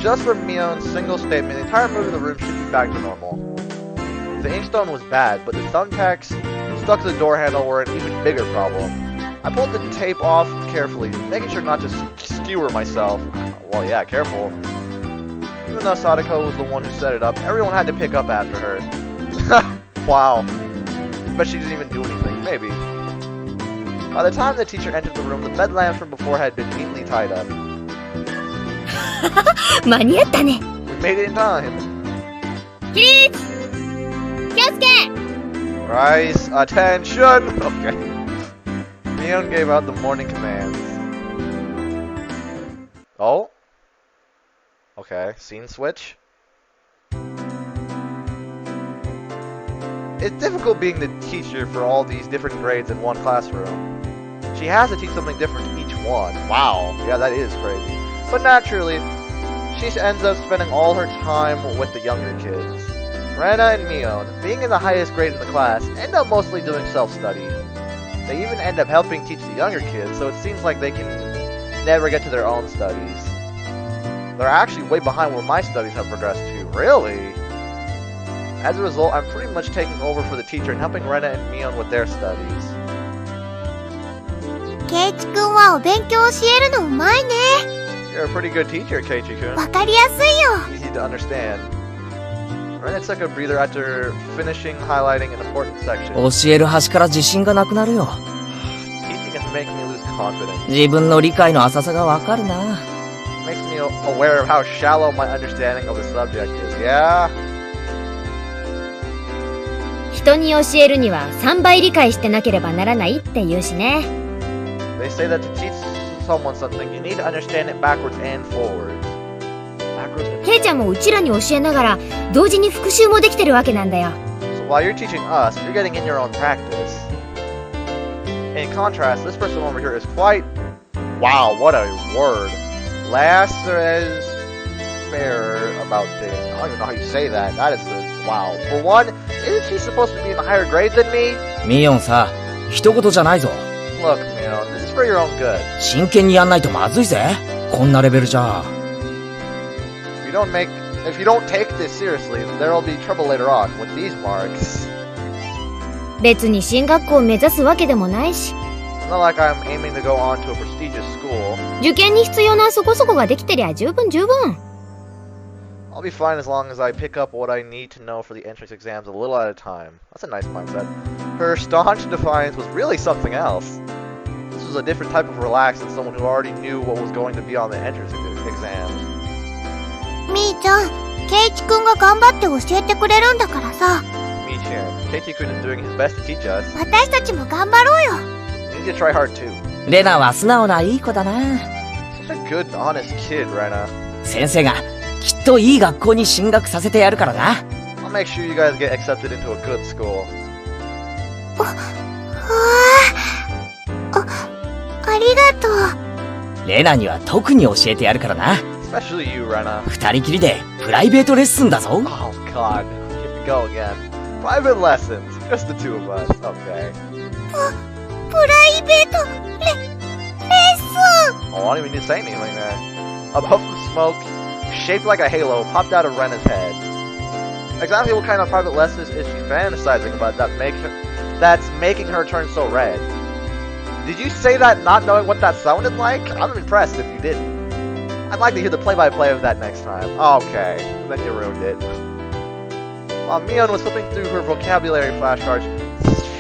A: Just from Mion's single statement, the entire mood of the room should be back to normal. The inkstone was bad, but the thumbtacks stuck to the door handle were an even bigger problem. I pulled the tape off carefully, making sure not to skewer myself. Well, yeah, careful. Even though Sadako was the one who set it up, everyone had to pick up after her. Wow. But she didn't even do anything, maybe. By the time the teacher entered the room, the bed lamps from before had been neatly tied up.
B: 間に合ったね。
A: We made it in time.
B: 起立。気をつけ。
A: Rise, attention! Okay. Mion gave out the morning commands. Oh? Okay, scene switch. It's difficult being the teacher for all these different grades in one classroom. She has to teach something different to each one. Wow, yeah, that is crazy. But naturally, she ends up spending all her time with the younger kids. Rena and Mion, being in the highest grade in the class, end up mostly doing self-study. They even end up helping teach the younger kids, so it seems like they can never get to their own studies. They're actually way behind where my studies have progressed to. Really? As a result, I'm pretty much taking over for the teacher and helping Rena and Mion with their studies.
B: ケイチくんはお勉強教えるのうまいね。
A: You're a pretty good teacher, Keiichi-kun.
B: わかりやすいよ。
A: Easy to understand. Rena took a breather after finishing highlighting an important section.
C: 教える端から自信がなくなるよ。
A: Teaching is making me lose confidence.
C: 自分の理解の浅さがわかるな。
A: Makes me aware of how shallow my understanding of the subject is. Yeah?
B: 人に教えるには3倍理解してなければならないって言うしね。
A: They say that to teach someone something, you need to understand it backwards and forwards. Backwards and
B: ケイちゃんもうちらに教えながら同時に復習もできてるわけなんだよ。
A: So while you're teaching us, you're getting in your own practice. In contrast, this person over here is quite... Wow, what a word. Last as fair about things. I don't even know how you say that. That is the... Wow. For one, isn't she supposed to be in a higher grade than me?
C: ミヨンさ、一言じゃないぞ。
A: Look, Mio, this is for your own good.
C: 真剣にやんないとまずいぜ。こんなレベルじゃ。
A: If you don't take this seriously, there will be trouble later on with these marks.
B: 別に進学校を目指すわけでもないし、
A: It's not like I'm aiming to go on to a prestigious school.
B: 受験に必要なそこそこができてりゃ十分。
A: I'll be fine as long as I pick up what I need to know for the entrance exams a little at a time. That's a nice mindset. Her staunch defiance was really something else. This was a different type of relax than someone who already knew what was going to be on the entrance exams.
B: みーちゃん、ケイチくんが頑張って教えてくれるんだからさ。
A: Mi-chan, Keiichi-kun is doing his best to teach us.
B: 私たちも頑張ろうよ。
A: We need to try hard too.
C: レナは素直ないい子だな。
A: Such a good, honest kid, Rena.
C: 先生がきっといい学校に進学させてやるからな。
A: I'll make sure you guys get accepted into a good school.
B: ありがとう。
C: レナには特に教えてやるからな。
A: Especially you, Rena.
C: 二人きりでプライベートレッスンだぞ。
A: Oh god, here we go again. Private lessons, just the two of us. Okay.
B: プライベートレッスン。
A: Oh, I don't even need to say anything there. A puff of smoke, shaped like a halo, popped out of Rena's head. Exactly what kind of private lessons is she fantasizing about that's making her turn so red? Did you say that not knowing what that sounded like? I'm impressed if you didn't. I'd like to hear the play-by-play of that next time. Okay, then you ruined it. While Mion was flipping through her vocabulary flashcards,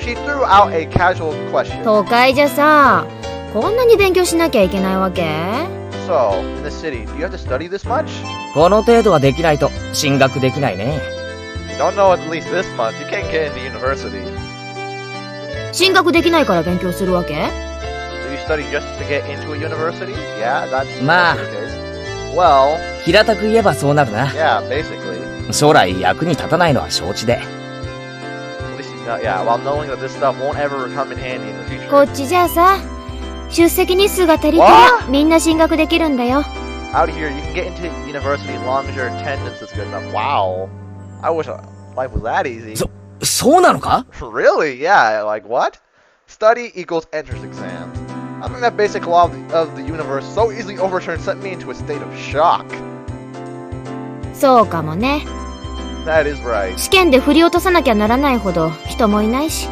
A: she threw out a casual question.
B: 都会じゃさ、こんなに勉強しなきゃいけないわけ？
A: So, in the city, do you have to study this much?
C: この程度はできないと進学できないね。
A: Don't know at least this much. You can't get into university.
B: 進学できないから勉強するわけ？
A: So you study just to get into a university? Yeah, that's
C: まあ
A: the case. Well,
C: 平たく言えばそうなるな。
A: yeah, basically.
C: 将来役に立たないのは承知で。
A: At least you know, yeah, while knowing that this stuff won't ever come in handy in the future.
B: こっちじゃあさ、出席日数が足りたらみんな進学できるんだよ。
A: Out here, you can get into university as long as your attendance is good enough. Wow. I wish life was that easy.
C: そうなのか？
A: Really? Yeah, like what? Study equals entrance exam. I think that basic law of the universe so easily overturned sent me into a state of shock.
B: そうかもね。
A: That is right.
B: 試験で振り落とさなきゃならないほど人もいないし。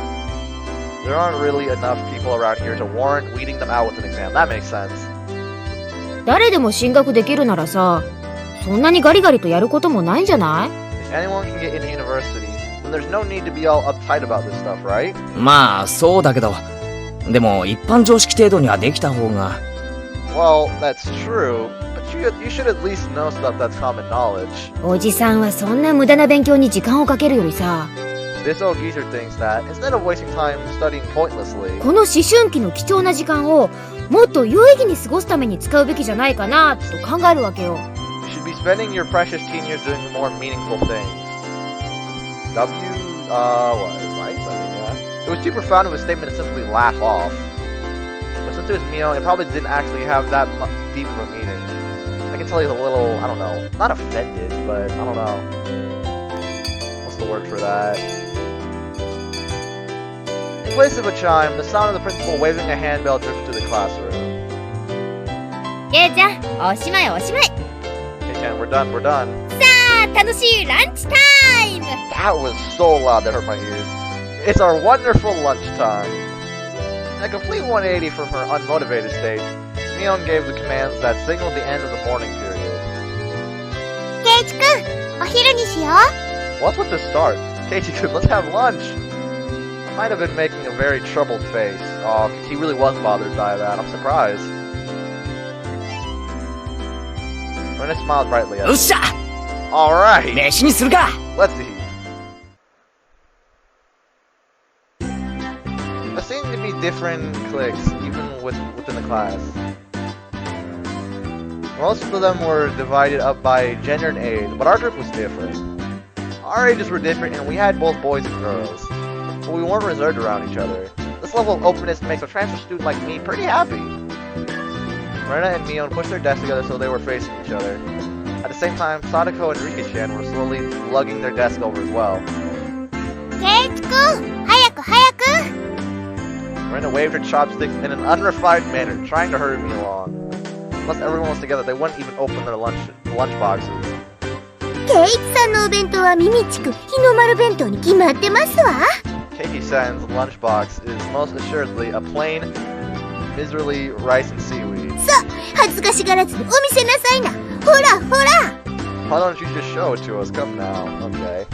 A: There aren't really enough people around here to warrant weeding them out with an exam. That makes sense.
B: 誰でも進学できるならさ、そんなにガリガリとやることもないんじゃない？
A: If anyone can get into university, then there's no need to be all uptight about this stuff, right?
C: まあそうだけど、でも一般常識程度にはできた方が。
A: Well, that's true, but you should at least know stuff that's common knowledge.
B: おじさんはそんな無駄な勉強に時間をかけるよりさ、
A: This old geezer thinks that instead of wasting time studying pointlessly,
B: この思春期の貴重な時間をもっと有意義に過ごすために使うべきじゃないかなと考えるわけよ。
A: you should be spending your precious teen years doing more meaningful things. What? Right? Yeah. It was too profound of a statement to simply laugh off. But since it was Mio, it probably didn't actually have that deep of a meaning. I can tell he's a little, I don't know, not offended, but I don't know. What's the word for that? In place of a chime, the sound of the principal waving a handbell drifted to the classroom.
B: ケイちゃん、おしまいおしまい。
A: Okay, Ken, we're done, we're done.
B: さあ、楽しいランチタイム。
A: That was so loud that hurt my ears. It's our wonderful lunchtime. In a complete 180 from her unmotivated state, Mion gave the commands that signaled the end of the morning period.
B: ケイチくん、お昼にしよう。
A: What's with the start? Keiichi-kun, let's have lunch! I might have been making a very troubled face. Oh, he really was bothered by that. I'm surprised. Rena smiled brightly at
C: よっ
A: me.
C: しゃ
A: Alright,
C: 飯にするか。
A: let's eat. There seem to be different cliques, even within the class. Most of them were divided up by gender and age, but our group was different. Our ages were different, and we had both boys and girls. But we weren't reserved around each other. This level of openness makes a transfer student like me pretty happy. Rena and Mion pushed their desks together so they were facing each other. At the same time, Sadako and Rika-chan were slowly lugging their desk over as well.
B: ケイチくん、早く早く。
A: Rena waved her chopsticks in an unrefined manner, trying to hurry me along. Once everyone was together, they wouldn't even open their lunch boxes.
B: ケイチさんのお弁当はミミチク、日の丸弁当に決まってますわ。
A: Keiki-san's lunchbox is most assuredly a plain, miserly rice and seaweed.
B: さあ、恥ずかしがらずにお見せなさいな。ほらほら。
A: Why don't you just show it to us? Come now. Okay.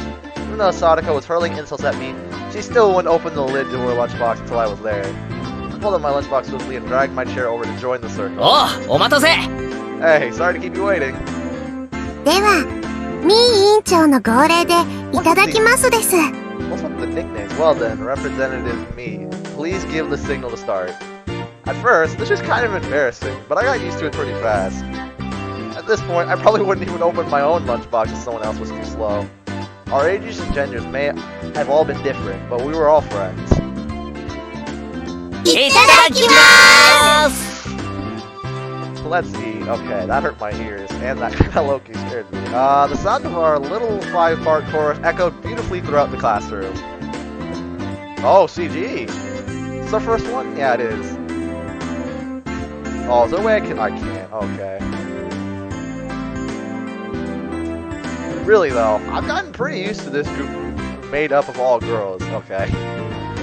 A: Even though Sadako was hurling insults at me, she still wouldn't open the lid to her lunchbox until I was there. I pulled up my lunchbox swiftly and dragged my chair over to join the circle.
C: おう、お待たせ。
A: Hey, sorry to keep you waiting.
B: では、ミー委員長の号令でいただきますです。
A: What's with the nicknames? Well then, Representative Me, please give the signal to start. At first, this was kind of embarrassing, but I got used to it pretty fast. At this point, I probably wouldn't even open my own lunchbox if someone else was too slow. Our ages and genders may have all been different, but we were all friends.
B: いただきます。
A: Let's eat. Okay, that hurt my ears, and that kind of low-key scared me. The sound of our little 5-part chorus echoed beautifully throughout the classroom. Oh, CG! It's our first one? Yeah, it is. Oh, is there a way I can't. Okay. Really though, I've gotten pretty used to this group made up of all girls. Okay.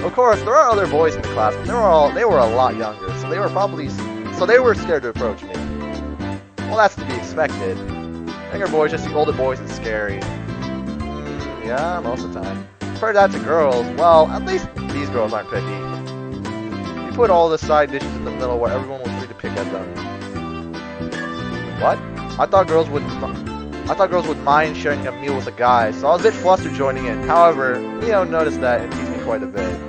A: Of course, there are other boys in the class, but they were a lot younger, so they were scared to approach me. Well, that's to be expected. Younger boys just see older boys and scary. Yeah, most of the time. Compare that to girls, well, at least these girls aren't picky. You put all the side dishes in the middle where everyone was free to pick at them. What? I thought girls would mind sharing a meal with a guy, so I was a bit flustered joining in. However, noticed that and teased me quite a bit.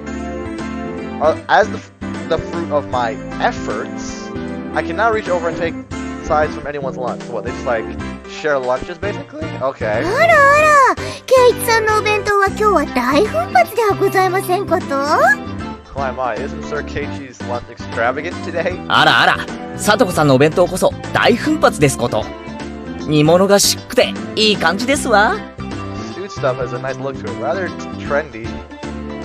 A: As the fruit of my efforts, I can now reach over and take sides from anyone's lunch. What, they just share lunches basically? Okay.
B: あらあら、ケイチさんのお弁当は今日は大奮発ではございませんこと？
A: Why am I? Isn't Sir Keiichi's lunch extravagant today?
C: あらあら、さとこさんのお弁当こそ大奮発ですこと。煮物がシックでいい感じですわ。
A: Stewed stuff has a nice look to it, rather trendy.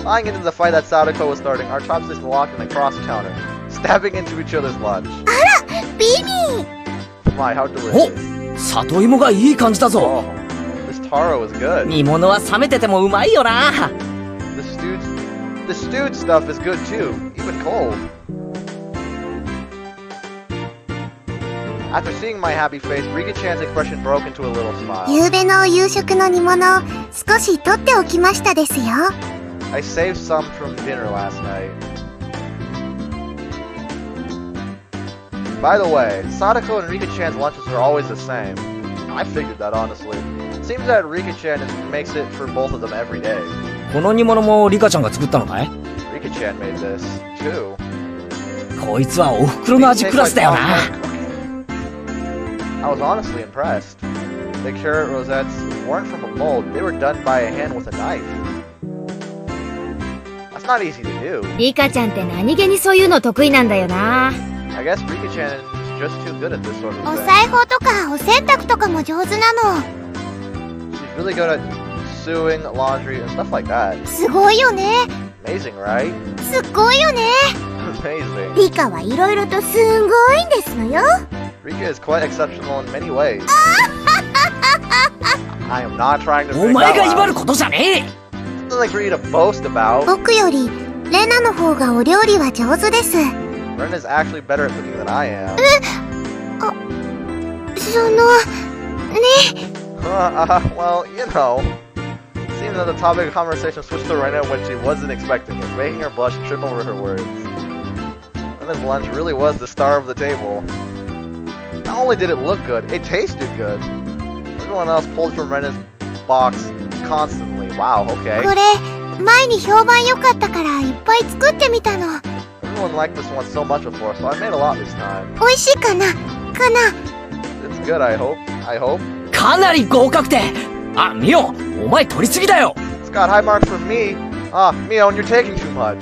A: Flying into the fight that Sadako was starting, our chopsticks locked in a cross counter, stabbing into each other's lunch.
B: あら、ビビー
A: My, how
C: お、
A: delicious.
C: 里芋がいい感じだぞ。
A: Oh, this taro is good.
C: 煮物は冷めててもうまいよな。
A: The stewed stuff is good too, even cold. After seeing my happy face, Rika-chan's expression broke into a little smile.
B: 夕べの夕食の煮物、少し取っておきましたですよ。
A: I saved some from dinner last night. By the way, Sadako and Rika-chan's lunches are always the same. I figured that honestly. It seems that Rika-chan makes it for both of them every day.
C: この煮物もリカちゃんが作ったのかい？
A: Rika-chan made this, too.
C: こいつはお袋の味クラスだよな。
A: I was honestly impressed. The carrot rosettes weren't from a mold, they were done by a hand with a knife. That's not easy to do.
D: リカちゃんって何気にそういうの得意なんだよな。
A: I guess Rika-chan is just too good at this sort of
B: お
A: thing.
B: 裁縫とかお洗濯とかも上手なの。
A: She's really good at sewing, laundry, and stuff like that.
B: すごいよね。
A: Amazing, right?
B: すっごいよね。
A: Amazing.
B: リカはいろいろとすんごいんですのよ。
A: Rika is quite exceptional in many ways. I am not trying to
C: お
A: make
C: 前
A: that
C: が威張る
A: loud.
C: ことじゃねえ。
A: Something for you to boast about.
B: 僕よりレナの方がお料理は上手です。
A: Ren is actually better at cooking than I am.
B: その、ね。
A: Well, seems that the topic of conversation switched to Rena when she wasn't expecting it, making her blush and trip over her words. Rena's lunch really was the star of the table. Not only did it look good, it tasted good. Everyone else pulled from Rena's box constantly. Wow, okay.
B: これ、前に評判良かったからいっぱい作ってみたの。
A: Everyone liked this one so much before, so I made a lot this time.
B: 美味しいかな？かな？
A: It's good, I hope.
C: かなり合格点。あ、ミオ、お前取りすぎだよ。
A: It's got high marks from me. Ah, Mion, you're taking too much.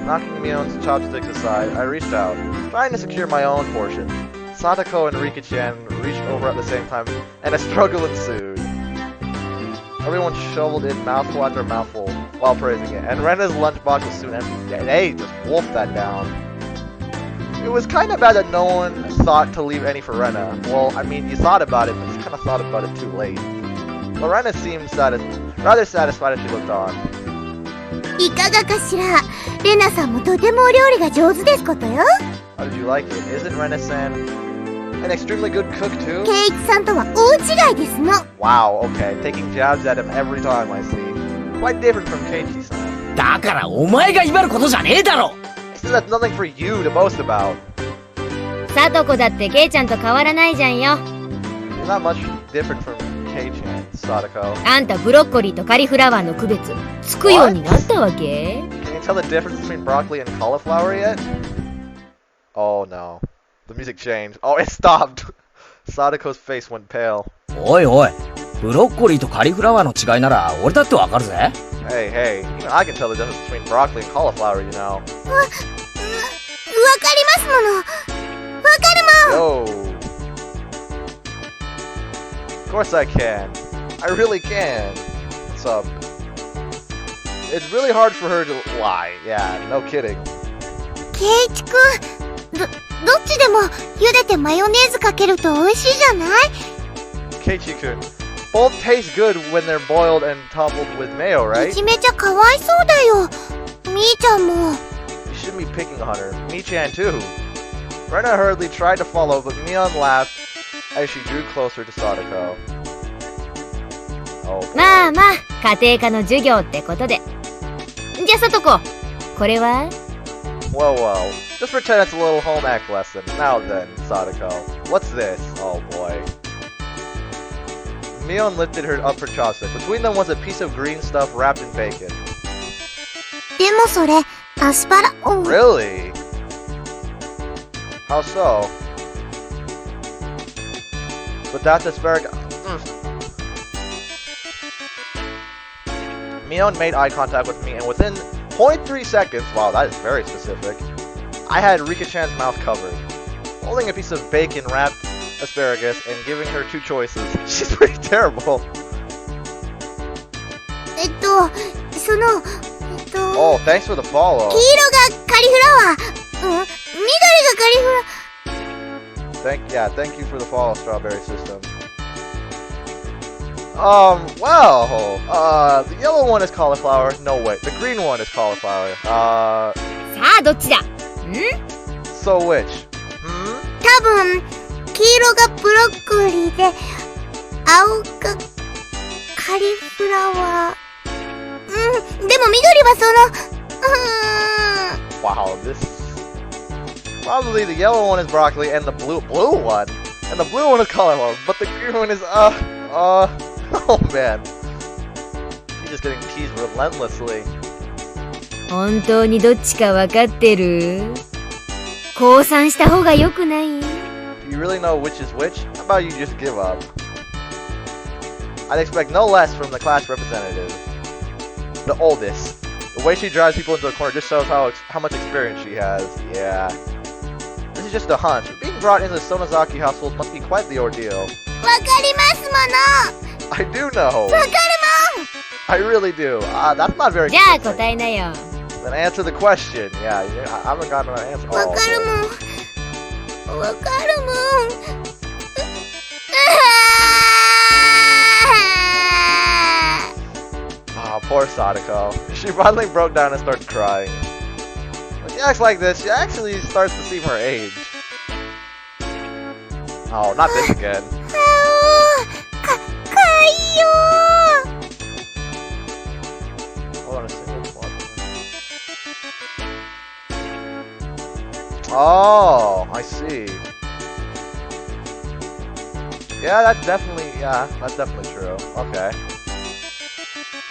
A: Knocking Mion's chopsticks aside, I reached out, trying to secure my own portion. Sadako and Rika-chan reached over at the same time, and a struggle ensued. Everyone shoveled in mouthful after mouthful while praising it, and Rena's lunchbox was soon empty. They just wolfed that down. It was kind of bad that no one thought to leave any for Rena. Well, I mean, you thought about it, but you kind of thought about it too late. But Rena seemed rather satisfied as she looked on.
B: いかがかしら？レナさんもとてもお料理が上手ですことよ。
A: How did you like it? Isn't Rena-san an extremely good cook too?
B: ケイチさんとは大違いですの。
A: Wow, okay. Taking jabs at him every time I see. Quite different from Keiichi-san.
C: だからお前が威張ることじゃねえだろ。
A: I said that's nothing for you to boast about.
D: さとこだってケイちゃんと変わらないじゃんよ。
A: You're not much different from Kei-chan, Sadako.
D: あんたブロッコリーとカリフラワーの区別つくようになったわけ？
A: Can you tell the difference between broccoli and cauliflower yet? Oh no. The music changed. Oh, it stopped. Sadako's face went pale.
C: おいおい、ブロッコリーとカリフラワーの違いなら俺だってわかるぜ。
A: Hey, I can tell the difference between broccoli and cauliflower, you know.
B: わかりますもの。わかるもん。
A: Yo. Of course I can. I really can. What's up? It's really hard for her to lie. Yeah, no kidding.
B: ケイチくん、どっちでも茹でてマヨネーズかけると美味しいじゃない？
A: Keiichi-kun. Both taste good when they're boiled and toppled with mayo,
B: い
A: right?
B: じめちゃかわいそうだよ。みーちゃんも。
A: You shouldn't be picking on her. Mi-chan too. Rena hurriedly tried to follow, but Mion laughed as she drew closer to Sadako. Oh, boy.
D: まあまあ、家庭科の授業ってことで。じゃあ、さとこ。これは
A: Well, well. Just pretend it's a little home ec lesson. Now then, Sadako. What's this? Oh, boy. Mion lifted up her chopstick. Between them was a piece of green stuff wrapped in bacon.
B: でもそれ、アスパラ。
A: Really? How so? But that's asparagus. Mion made eye contact with me, and within 0.3 seconds, wow, that is very specific, I had Rika-chan's mouth covered. Holding a piece of bacon wrapped asparagus and giving her two choices. She's pretty terrible.
B: その、
A: Oh, thanks for the follow.
B: 黄色がカリフラワー。緑がカリフラ。
A: Thank you for the follow, Strawberry System. Well, the yellow one is cauliflower. No, wait, the green one is cauliflower.
D: さあ、どっちだん
A: So which?
B: 多分、黄色がブロッコリーで、青がカリフラワー。でも緑はその、
A: Wow, this... Probably the yellow one is broccoli and the blue one. And the blue one is cauliflower, but the green one is, oh man. She's just getting teased relentlessly.
D: 本当にどっちか分かってる降参した方が良くない
A: Do you really know which is which? How about you just give up? I'd expect no less from the class representative. The oldest. The way she drives people into a corner just shows how much experience she has. Yeah. This is just a hunch. Being brought into the Sonozaki household must be quite the ordeal.
B: わかりますもの。
A: I do know.
B: わかる
A: I really do. That's not very
D: じゃあ
A: convincing.
D: 答えなよ
A: Then answer the question. Yeah, I haven't gotten an answer.
B: もん。わかる
A: boy.
B: もん。わかるもん。
A: Oh, poor Sadako. She finally broke down and started crying. When she acts like this, she actually starts to seem her age. Oh, not this again.
B: かいよ
A: Hold on a single plot. Oh, I see. Yeah, that's definitely true. Okay.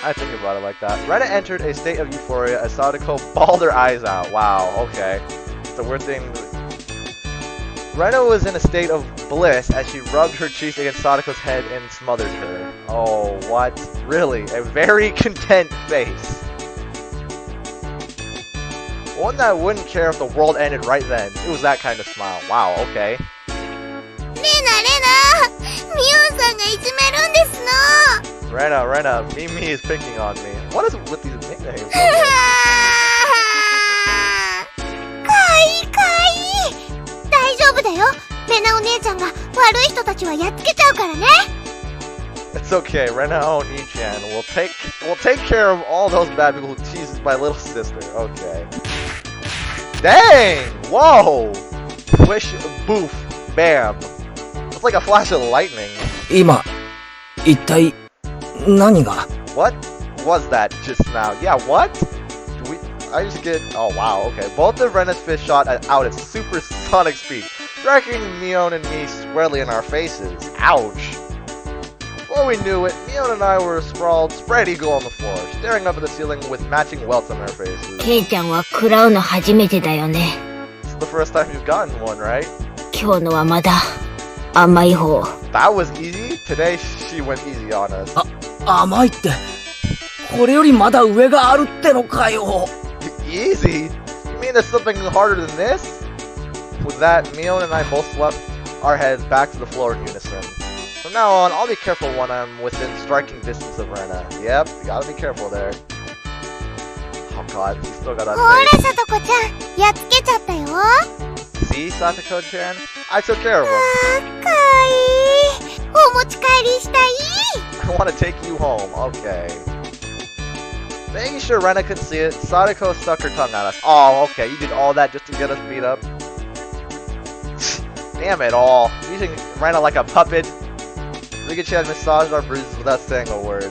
A: I think about it like that. Rena entered a state of euphoria as Sadako bawled her eyes out. Wow, okay. It's a weird thing. Rena was in a state of bliss as she rubbed her cheeks against Sadako's head and smothered her. Oh, what? Really? A very content face. One that wouldn't care if the world ended right then. It was that kind of smile. Wow, okay.
B: レナ、ミオンさんがいじめるんですの。
A: Rena, Mimi is picking on me. What is with these nicknames?
B: かいい。大丈夫だよ。レナお姉ちゃんが悪い人たちはやっつけちゃうからね。
A: It's okay, Rena Oni-chan. We'll take care of all those bad people who teases my little sister. Okay. Dang! Whoa! Swish, boof, bam. It's like a flash of lightning.
C: 今、一体、何が
A: What was that just now? Yeah, what? I just get... Oh, wow, okay. Both of Rena's fists shot out at supersonic speed, striking Mion and me squarely in our faces. Ouch. Before we knew it, Mion and I were sprawled, spread eagle on the floor, staring up at the ceiling with matching welts on our faces.
D: ケイちゃんは食らうの初めてだよね
A: It's the first time you've gotten one, right?
D: 今日のはまだ甘い方
A: That was easy? Today, she went easy on us.
C: 甘いって、これよりまだ上があるってのかよ
A: Easy? You mean there's something harder than this? With that, Mion and I both slapped our heads back to the floor in unison. From now on, I'll be careful when I'm within striking distance of Rena. Yep, you gotta be careful there. Oh god, you still got
B: ほ
A: that
B: ら、
A: face.
B: さとこちゃん、やっつけちゃったよ。
A: See, Satoko-chan? I took care of him.
B: かいい。お持ち帰りしたい。
A: I want to take you home. Okay. Making sure Rena could see it, Sadako stuck her tongue at us. Oh, okay, you did all that just to get us beat up? Damn it all. Using Rena like a puppet. Rika-chan massaged our bruises without saying a word.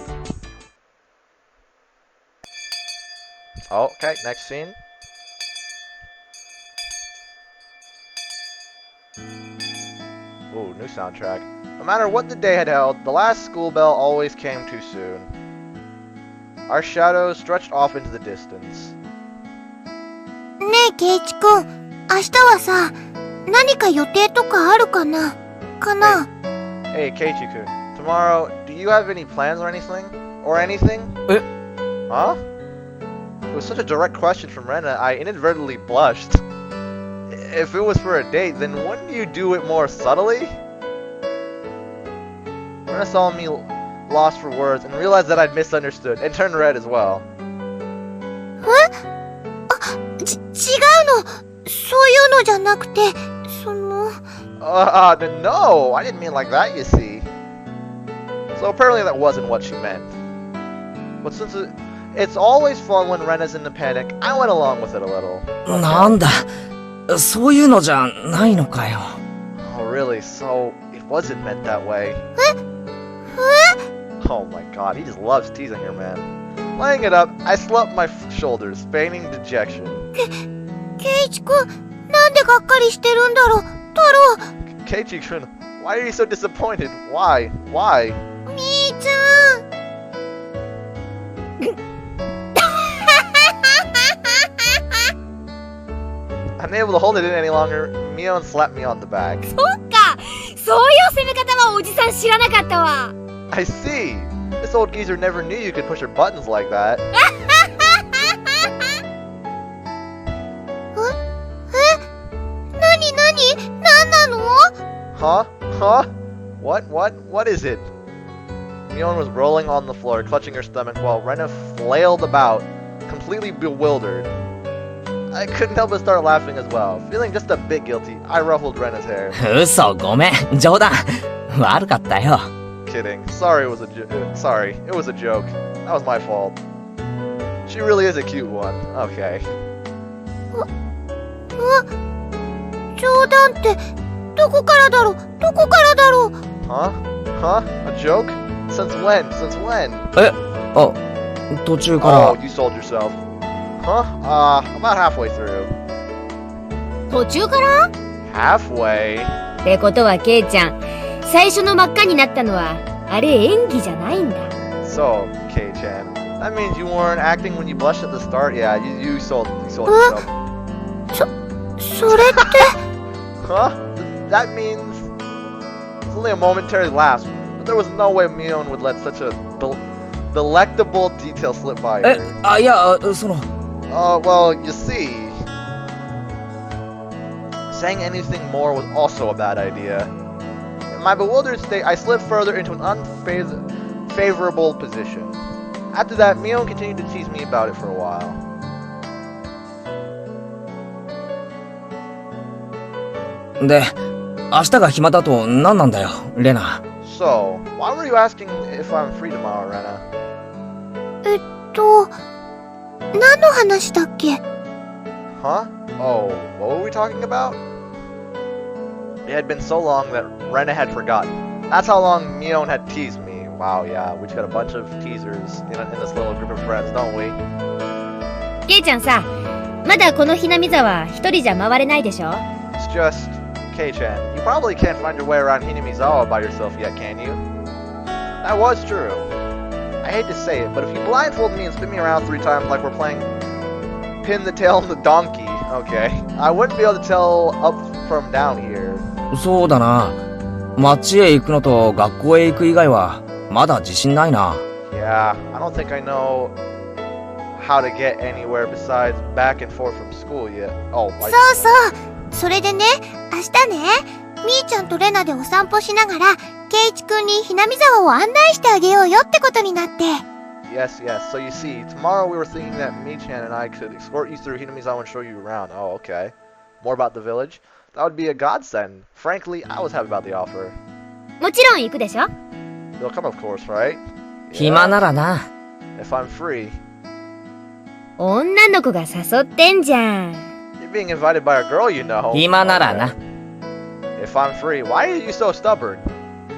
A: Oh, okay, next scene. Ooh, new soundtrack. No matter what the day had held, the last school bell always came too soon. Our shadows stretched off into the distance.
B: ねえ、ケイチくん。明日はさ、何か予定とかあるかな
A: Hey, Keiichi-kun. Tomorrow, do you have any plans or anything? Or anything? Huh? It was such a direct question from Rena, I inadvertently blushed. If it was for a date, then wouldn't you do it more subtly? Rena saw me lost for words and realized that I'd misunderstood and turned red as well.
B: 違うの。そういうのじゃなくて、
A: No, I didn't mean like that, you see. So apparently that wasn't what she meant. But since it's always fun when Rena's in a panic, I went along with it a little.
C: なんだ、そういうのじゃないのかよ。
A: Oh really? So it wasn't meant that way. Oh my god, he just loves teasing her, man. Laying it up, I slumped my shoulders, feigning dejection.
B: ケイチくん、なんでがっかりしてるんだろう、太郎。
A: Keiichi-kun, why are you so disappointed? Why? Why?
B: みーちゃん。
A: Unable to hold it in any longer, Mion slapped me on the back.
D: そっか、そういう攻め方はおじさん知らなかったわ。
A: I see! This old geezer never knew you could push her buttons like that.
B: なんなの
A: Huh? What is it? Mion was rolling on the floor, clutching her stomach while Rena flailed about, completely bewildered. I couldn't help but start laughing as well. Feeling just a bit guilty, I ruffled Rena's hair.
C: 嘘、ごめん、冗談。悪かったよ。
A: Kidding. Sorry, it was a joke. That was my fault. She really is a cute one. Okay.
B: 冗談ってどこからだろう
A: Huh? A joke? Since when?
C: え、あ、途中から。
A: Oh, you sold yourself. Huh? About halfway through.
D: 途中から
A: Halfway?
D: ってことはケイちゃん、最初の真っ赤になったのはあれ演技じゃないんだ。
A: So, Kei-chan, that means you weren't acting when you blushed at the start? Yeah, you sold yourself.
B: それって
A: Huh? That means it's only a momentary lapse, but there was no way Mion would let such a delectable detail slip by
C: え、
A: her.
C: あ、いや、その。
A: Well, you see, saying anything more was also a bad idea. In my bewildered state, I slipped further into an unfavorable position. After that, Mion continued to tease me about it for a while.
C: で、明日が暇だと何なんだよ、レナ。
A: So, why were you asking if I'm free tomorrow, Rena?
B: 何の話だっけ
A: Huh? Oh, what were we talking about? It had been so long that Rena had forgotten. That's how long Mion had teased me. Wow, yeah, we just got a bunch of teasers in this little group of friends, don't we?
D: ケイちゃんさ、まだこのひなみざわ一人じゃ回れないでしょ
A: It's just, Kei-chan, you probably can't find your way around Hinamizawa by yourself yet, can you? That was true. I hate to say it, but if you blindfold me and spin me around 3 times like we're playing Pin the Tail on the Donkey, okay, I wouldn't be able to tell up from down here.
C: そうだな。街へ行くのと学校へ行く以外はまだ自信ないな。
A: Yeah, I don't think I know how to get anywhere besides back and forth from school yet. Oh,
B: そうそう。それでね、明日ね、みーちゃんとレナでお散歩しながら、ケイチくんにひなみざわを案内してあげようよってことになって。
A: Yes. So you see, tomorrow we were thinking that Mi-chan and I could escort you through Hinamizawa and show you around. Oh, okay. More about the village? That would be a godsend. Frankly, I was happy about the offer.
D: もちろん行くでしょ
A: You'll come, of course, right?
C: 暇ならな。
A: If I'm free.
D: 女の子が誘ってんじゃん。
A: You're being invited by a girl you know.
C: 暇ならな。
A: If I'm free, why are you so stubborn?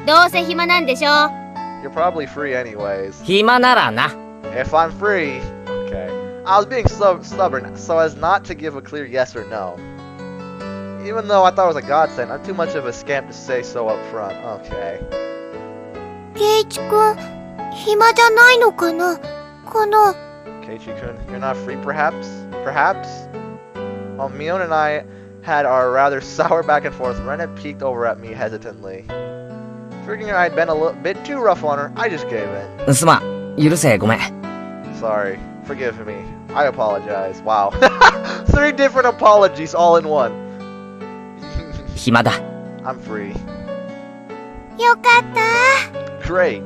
D: どうせ暇なんでしょ。
A: You're probably free anyways.
C: 暇ならな。
A: If I'm free, okay. I was being stubborn so as not to give a clear yes or no. Even though I thought it was a godsend, I'm too much of a scamp to say so up front. Okay.
B: ケイチくん、暇じゃないのかなこの、
A: Keiichi-kun, you're not free perhaps? Perhaps? While Mion and I had our rather sour back and forth, Rena peeked over at me hesitantly. Figuring I'd been a bit too rough on her, I just gave in.
C: すまん。許せ、ごめん。
A: Sorry. Forgive me. I apologize. Wow. 3 different apologies all in one.
C: 暇だ。
A: I'm free.
B: よかった。
A: Great.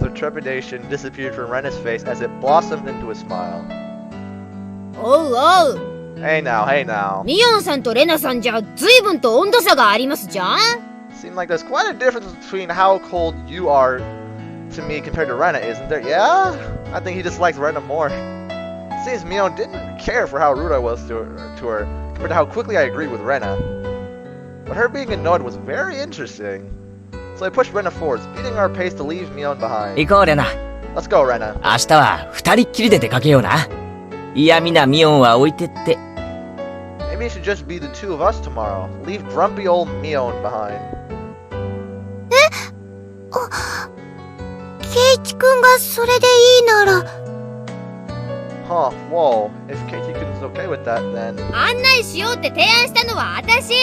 A: The trepidation disappeared from Rena's face as it blossomed into a smile.
D: おうおう。
A: Hey now, hey now.
D: ミオンさんとレナさんじゃ随分と温度差がありますじゃん。
A: Seems like there's quite a difference between how cold you are to me compared to Rena, isn't there? Yeah? I think he just likes Rena more. Seems Mion didn't care for how rude I was to her compared to how quickly I agreed with Rena. But her being annoyed was very interesting. So I pushed Rena forward, speeding our pace to leave Mion behind.
C: 行こう、レナ。
A: Let's go, Rena.
C: 明日は二人っきりで出かけような。嫌味なミオンは置いてって。
A: Maybe it should just be the 2 of us tomorrow. Leave grumpy old Mion behind.
B: ケイチくんがそれでいいなら、
A: Huh, whoa. If Keiichi-kun's okay with that, then...
D: 案内しようって提案したのは私。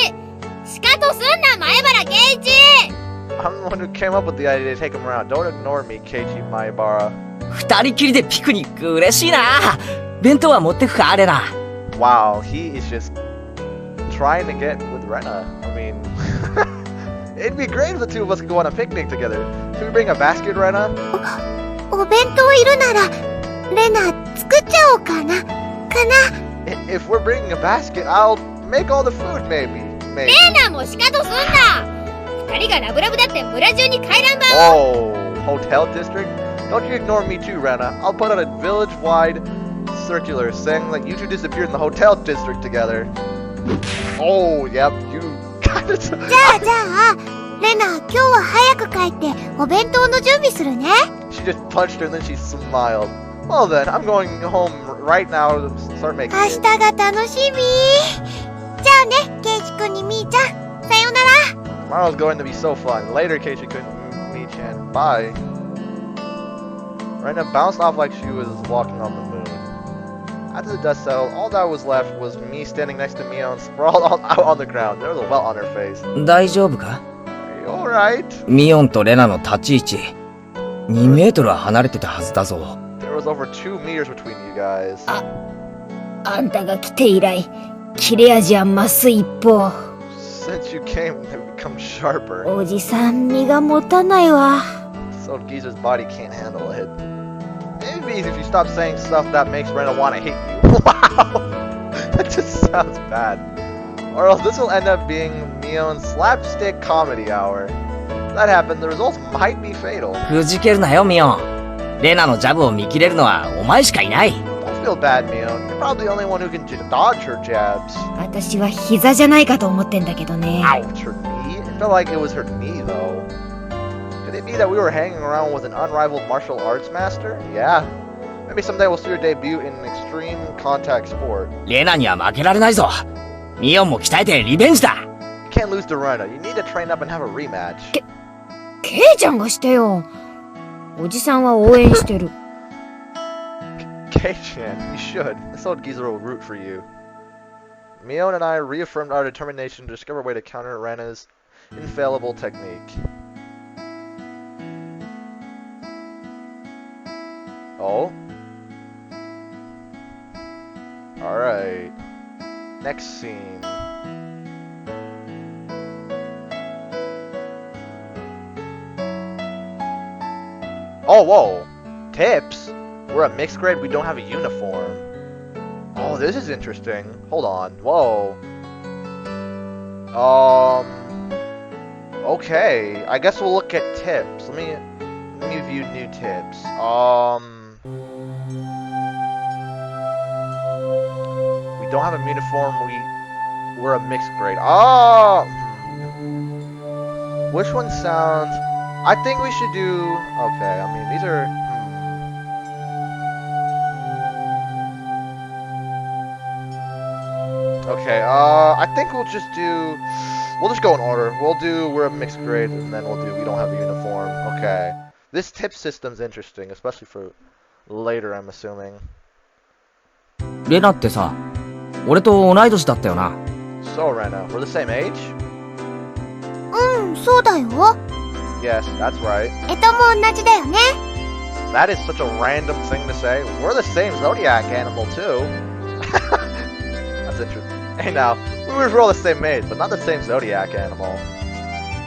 D: しかとすんな、前原圭一。
A: I'm the one who came up with the idea to take him around. Don't ignore me, Keiichi Maebara.
C: 二人きりでピクニック嬉しいな。弁当は持ってくか、レナ。
A: Wow, he is just trying to get with Rena. I mean, it'd be great if the 2 of us could go on a picnic together. Should we bring a basket, Rena?
B: お弁当いるなら、レナ作っちゃおうかな。
A: If we're bringing a basket, I'll make all the food, maybe.
D: レナもしかとすんな。二人がラブラブだって村中に回覧板を。
A: Whoa, hotel district? Don't you ignore me too, Rena. I'll put out a village-wide circular saying that you 2 disappeared in the hotel district together. Oh, yep, you got it.
B: じゃあ、レナ、今日は早く帰ってお弁当の準備するね。
A: She just punched her and then she smiled. Well then, I'm going home right now to start making
B: 明
A: it.
B: 日が楽しみ。じゃあね、ケイチくんにみーちゃん、さようなら。
A: Tomorrow's going to be so fun. Later, Keiichi-kun, Mi-chan. Bye. Rena bounced off like she was walking on the moon. After the dust settled, all that was left was me standing next to Mion, sprawled out on the ground. There was a welt on her face.
C: 大丈夫か？
A: Are you alright?
C: ミオンとレナの立ち位置。2メートルは離れてたはずだぞ。
A: There was over 2 meters between you guys.
D: あんたが来て以来、切れ味は増す一方。
A: Since you came, they've become sharper.
D: おじさん身が持たないわ。
A: So Geezer's body can't handle it. Maybe if you stop saying stuff that makes Rena want to hit you. Wow! That just sounds bad. Or else this will end up being Mion's slapstick comedy hour. If that happened, the results might be fatal.
C: くじけるなよ、ミオン。レナのジャブを見切れるのはお前しかいない。
A: Don't feel bad, Mion. You're probably the only one who can dodge her jabs.
D: 私は膝じゃないかと思ってんだけどね。
A: Ouch, her knee? It felt like it was her knee, though. Could it be that we were hanging around with an unrivaled martial arts master? Yeah. Maybe someday we'll see her debut in an extreme contact sport.
C: レナには負けられないぞ。ミオンも鍛えてリベンジだ。
A: You can't lose to Rena. You need to train up and have a rematch.
D: ケイちゃんがしてよ。おじさんは応援してる。
A: Kei-chan, you should. This old geezer will root for you. Mion and I reaffirmed our determination to discover a way to counter Rena's infallible technique. Oh? Alright. Next scene. Oh, whoa! Tips? We're a mixed grade, we don't have a uniform. Oh, this is interesting. Hold on. Whoa. Okay. I guess we'll look at tips. Let me view new tips. We don't have a uniform. We're a mixed grade. Oh! Which one sounds... I think we should do... Okay, I mean, these are... Okay, I think we'll just do... We'll just go in order. We'll do we're a mixed grade, and then we'll do we don't have a uniform. Okay. This tip system's interesting, especially for later, I'm assuming.
C: レナってさ、俺と同い年だったよな。
A: So, Rena, we're the same age?
B: うん、そうだよ。
A: Yes, that's right.
B: も同じだよね。
A: That is such a random thing to say. We're the same zodiac animal, too. That's interesting. Hey, now, we were all the same age, but not the same zodiac animal.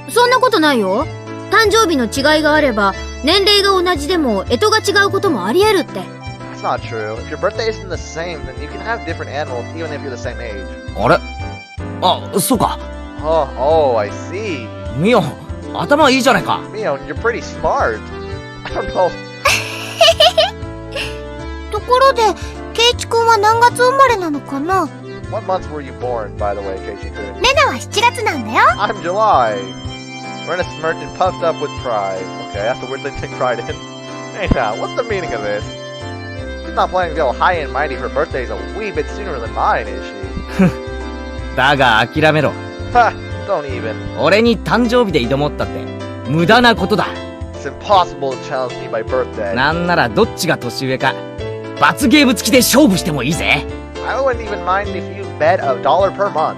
D: そんなことないよ。誕生日の違いがあれば、年齢が同じでも、干支が違うこともあり得るって。
A: That's not true. If your birthday isn't the same, then you can have different animals even if you're the same age.
C: あれあ、そうか。
A: Oh, I see.
C: ミオ、頭いいじゃないか。
A: Mio, you're pretty smart. I don't know.
B: ところで、ケイチ君は何月生まれなのかな？
A: What month were you born, by the way, Keiichi-kun?
B: レナは7月なんだよ。
A: I'm July. Rena smirked and puffed up with pride. Okay, that's a weird thing to take pride in. Hey now, what's the meaning of this? She's not planning to go high and mighty. Her birthday's a wee bit sooner than mine, is she?
C: だが諦めろ。
A: Ha! Don't even.
C: 俺に誕生日で挑もうったって無駄なことだ。
A: It's impossible to challenge me by birthday.
C: なんならどっちが年上か罰ゲーム付きで勝負してもいいぜ。
A: I wouldn't even mind if you bet $1 per month.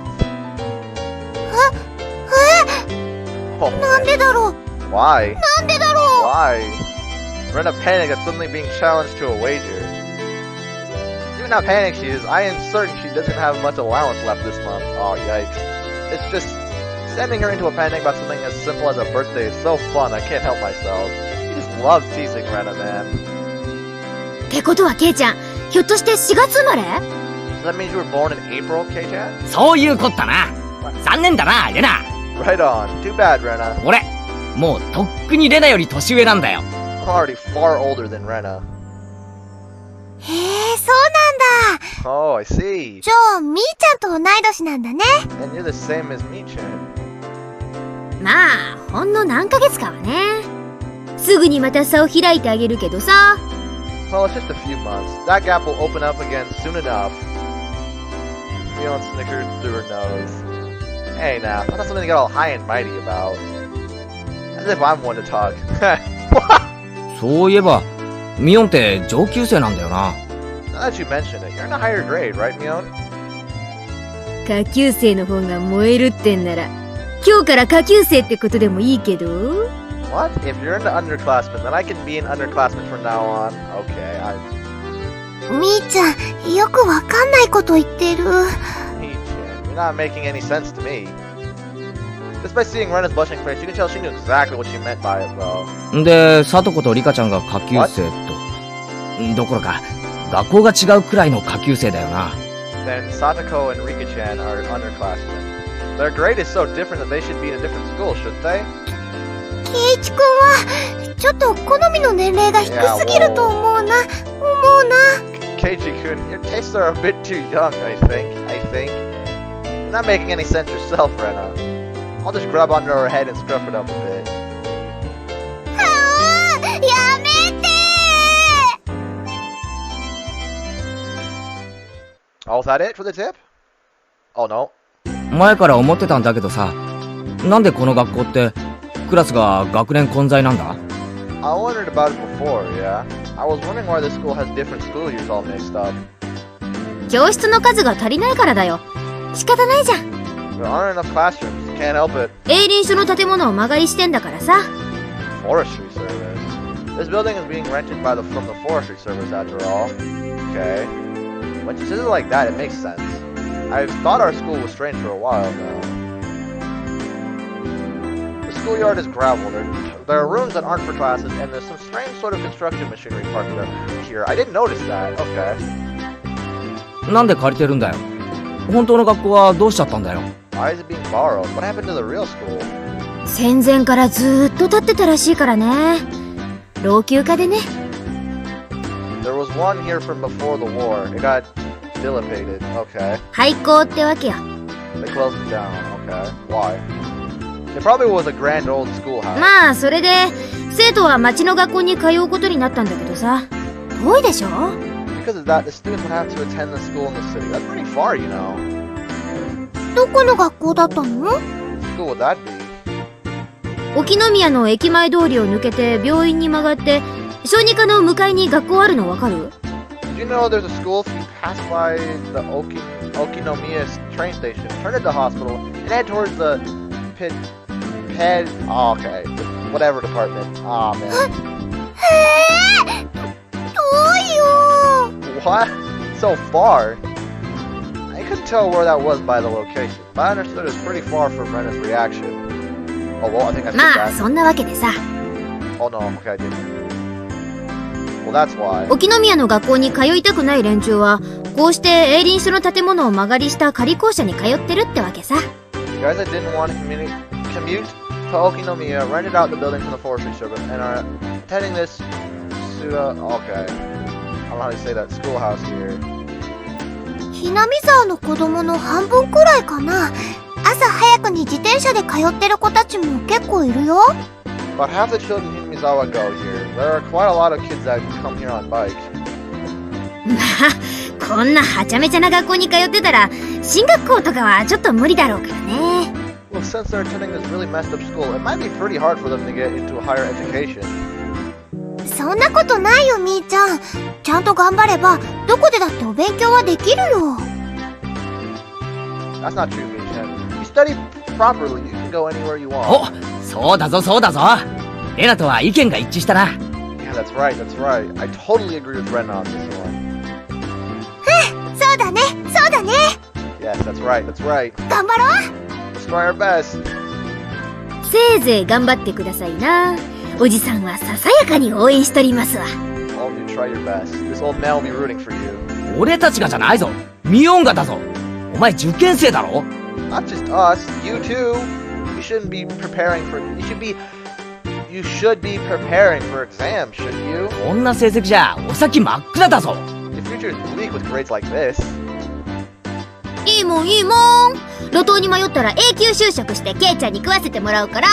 B: え？
A: Oh,
B: なんでだろう？
A: why?
B: なんでだろう？
A: Why? Rena panicked at suddenly being challenged to a wager. Even how panicked she is, I am certain she doesn't have much allowance left this month. Oh, yikes. It's just... Sending her into a panic about something as simple as a birthday is so fun, I can't help myself. You just love teasing Rena, man.
D: ってことはケイちゃん、ひょっとして4月生まれ？
A: So that means you were born in April, K-Chan?
C: そういうこったな。残念だな、レナ。
A: Right on. Too bad, Rena.
C: 俺、もうとっくにレナより年上なんだよ。
A: I'm already far older than Rena.
B: へえ、そうなんだ。
A: Oh, I see.
B: じゃあ、みーちゃんと同い年なんだね。
A: And you're the same as me, Chan.
D: まあ、ほんの何ヶ月かはね。すぐにまた差を開いてあげるけどさ。
A: Well, it's just a few months. That gap will open up again soon enough. Leon snickered through her nose. Hey now, that's not something to get all high and mighty about. As if I'm one to talk.
C: そういえば、ミオンって上級生なんだよな。
A: Now that you mention it, you're in a higher grade, right, Mion?
D: 下級生の方が燃えるってんなら、今日から下級生ってことでもいいけど。
A: What? If you're into underclassmen, then I can be an underclassman from now on. Okay,
B: みーちゃん、よくわかんないこと言ってる。
A: Chan, you're not making any sense to me. Just by seeing Rena's blushing face, you can tell she knew exactly what she meant by it, though.
C: で、サトコとリカちゃんが下級生と。どころか、学校が違うくらいの下級生だよな。
A: Then Satoko and Rika-chan are underclassmen. Their grade is so different that they should be in a different school, shouldn't they?
B: ケイチ君は、ちょっと好みの年齢が低すぎると思うな。
A: Keiichi-kun, your tastes are a bit too young, I think. You're not making any sense yourself, Rena. I'll just grab onto her head and scruff it up a bit.
B: やめてー！
A: Oh, is that it for the tip? Oh, no.
C: 前から思ってたんだけどさ、なんでこの学校ってクラスが学年混在なんだ？
A: I wondered about it before, yeah. I was wondering why this school has different school years all mixed up.
D: 教室の数が足りないからだよ。仕方ないじゃん。
A: There aren't enough classrooms. Can't help it.
D: 営林署の建物を間借りしてんだからさ。
A: Forestry service. This building is being rented from the forestry service after all. Okay. When she says it like that, it makes sense. I've thought our school was strange for a while now. The schoolyard is gravel. There are rooms that aren't for classes, and there's some strange sort of construction machinery parked here. I didn't notice that. Okay.
C: なんで借りてるんだよ。本当の学校はどうしちゃったんだよ。
A: Why is it being borrowed? What happened to the real school?
D: 戦前からずーっと建ってたらしいからね。老朽化でね。
A: There was one here from before the war. It got Dilapidated. Okay.
D: 廃校ってわけよ。
A: They closed it down. Okay. Why? It probably was a grand old schoolhouse.
D: まあ、それで、生徒は町の学校に通うことになったんだけどさ。遠いでしょ？
A: Because of that, the students would have to attend the school in the city. That's pretty far, you know.
B: どこの学校だったの？
A: What school would that be?
D: 沖宮の駅前通りを抜けて病院に曲がって、小児科の向かいに学校あるのわかる？
A: Did you know there's a school if you pass by the Okinomiya train station, turn at the hospital, and head towards the oh, okay. Whatever department. Aw, man.
B: へえ、遠いよ。
A: What? So far? I couldn't tell where that was by the location, but I understood it was pretty far from Rena's reaction. Oh, well, I think I said
D: まあ、
A: that.
D: そんなわけでさ。
A: Oh, no, okay, I didn't. Well, that's why.
D: 沖宮の学校に通いたくない連中は、こうして営林署の建物を間借りした仮校舎に通ってるってわけさ。
A: You guys that didn't want to commute to Okinomiya rented out the building from the forestry service and are attending this okay. I don't know how to say that schoolhouse here.
B: ひなみ沢の子供の半分くらいかな。朝早くに自転車で通ってる子たちも結構いるよ。
A: About half the children in Hinamizawa go here. There are quite a lot of kids that come here on bike.
D: まあ、こんなはちゃめちゃな学校に通ってたら、進学校とかはちょっと無理だろうからね。
A: Well, since they're attending this really messed up school, it might be pretty hard for them to get into a higher education.
B: そんなことないよ、みーちゃん。ちゃんと頑張れば、どこでだってお勉強はできるよ。
A: That's not true, Michan. You study properly, you can go anywhere you
C: お、
A: want.
C: そうだぞそうだぞ。レナとは意見が一致したな。
A: Yeah, that's right, that's right. I totally agree with Ren on this one.
B: そうだね、そうだね。
A: Yes, that's right, that's right.
B: 頑張ろう。
A: Let's try our best.
D: せいぜい頑張ってくださいな。おじさんはささやかに応援しとりますわ。
A: All of you try your best. This old man will be rooting for you.
C: 俺たちがじゃないぞ。ミオンガだぞ。お前受験生だろ？
A: Not just us, you too. You shouldn't be preparing for. You should be preparing for exams, shouldn't you?
C: こんな成績じゃお先真っ暗だぞ。
A: Your future is bleak with grades like this.
D: いいもんいいもん。路頭に迷ったら永久就職してケイちゃんに食わせてもらうから。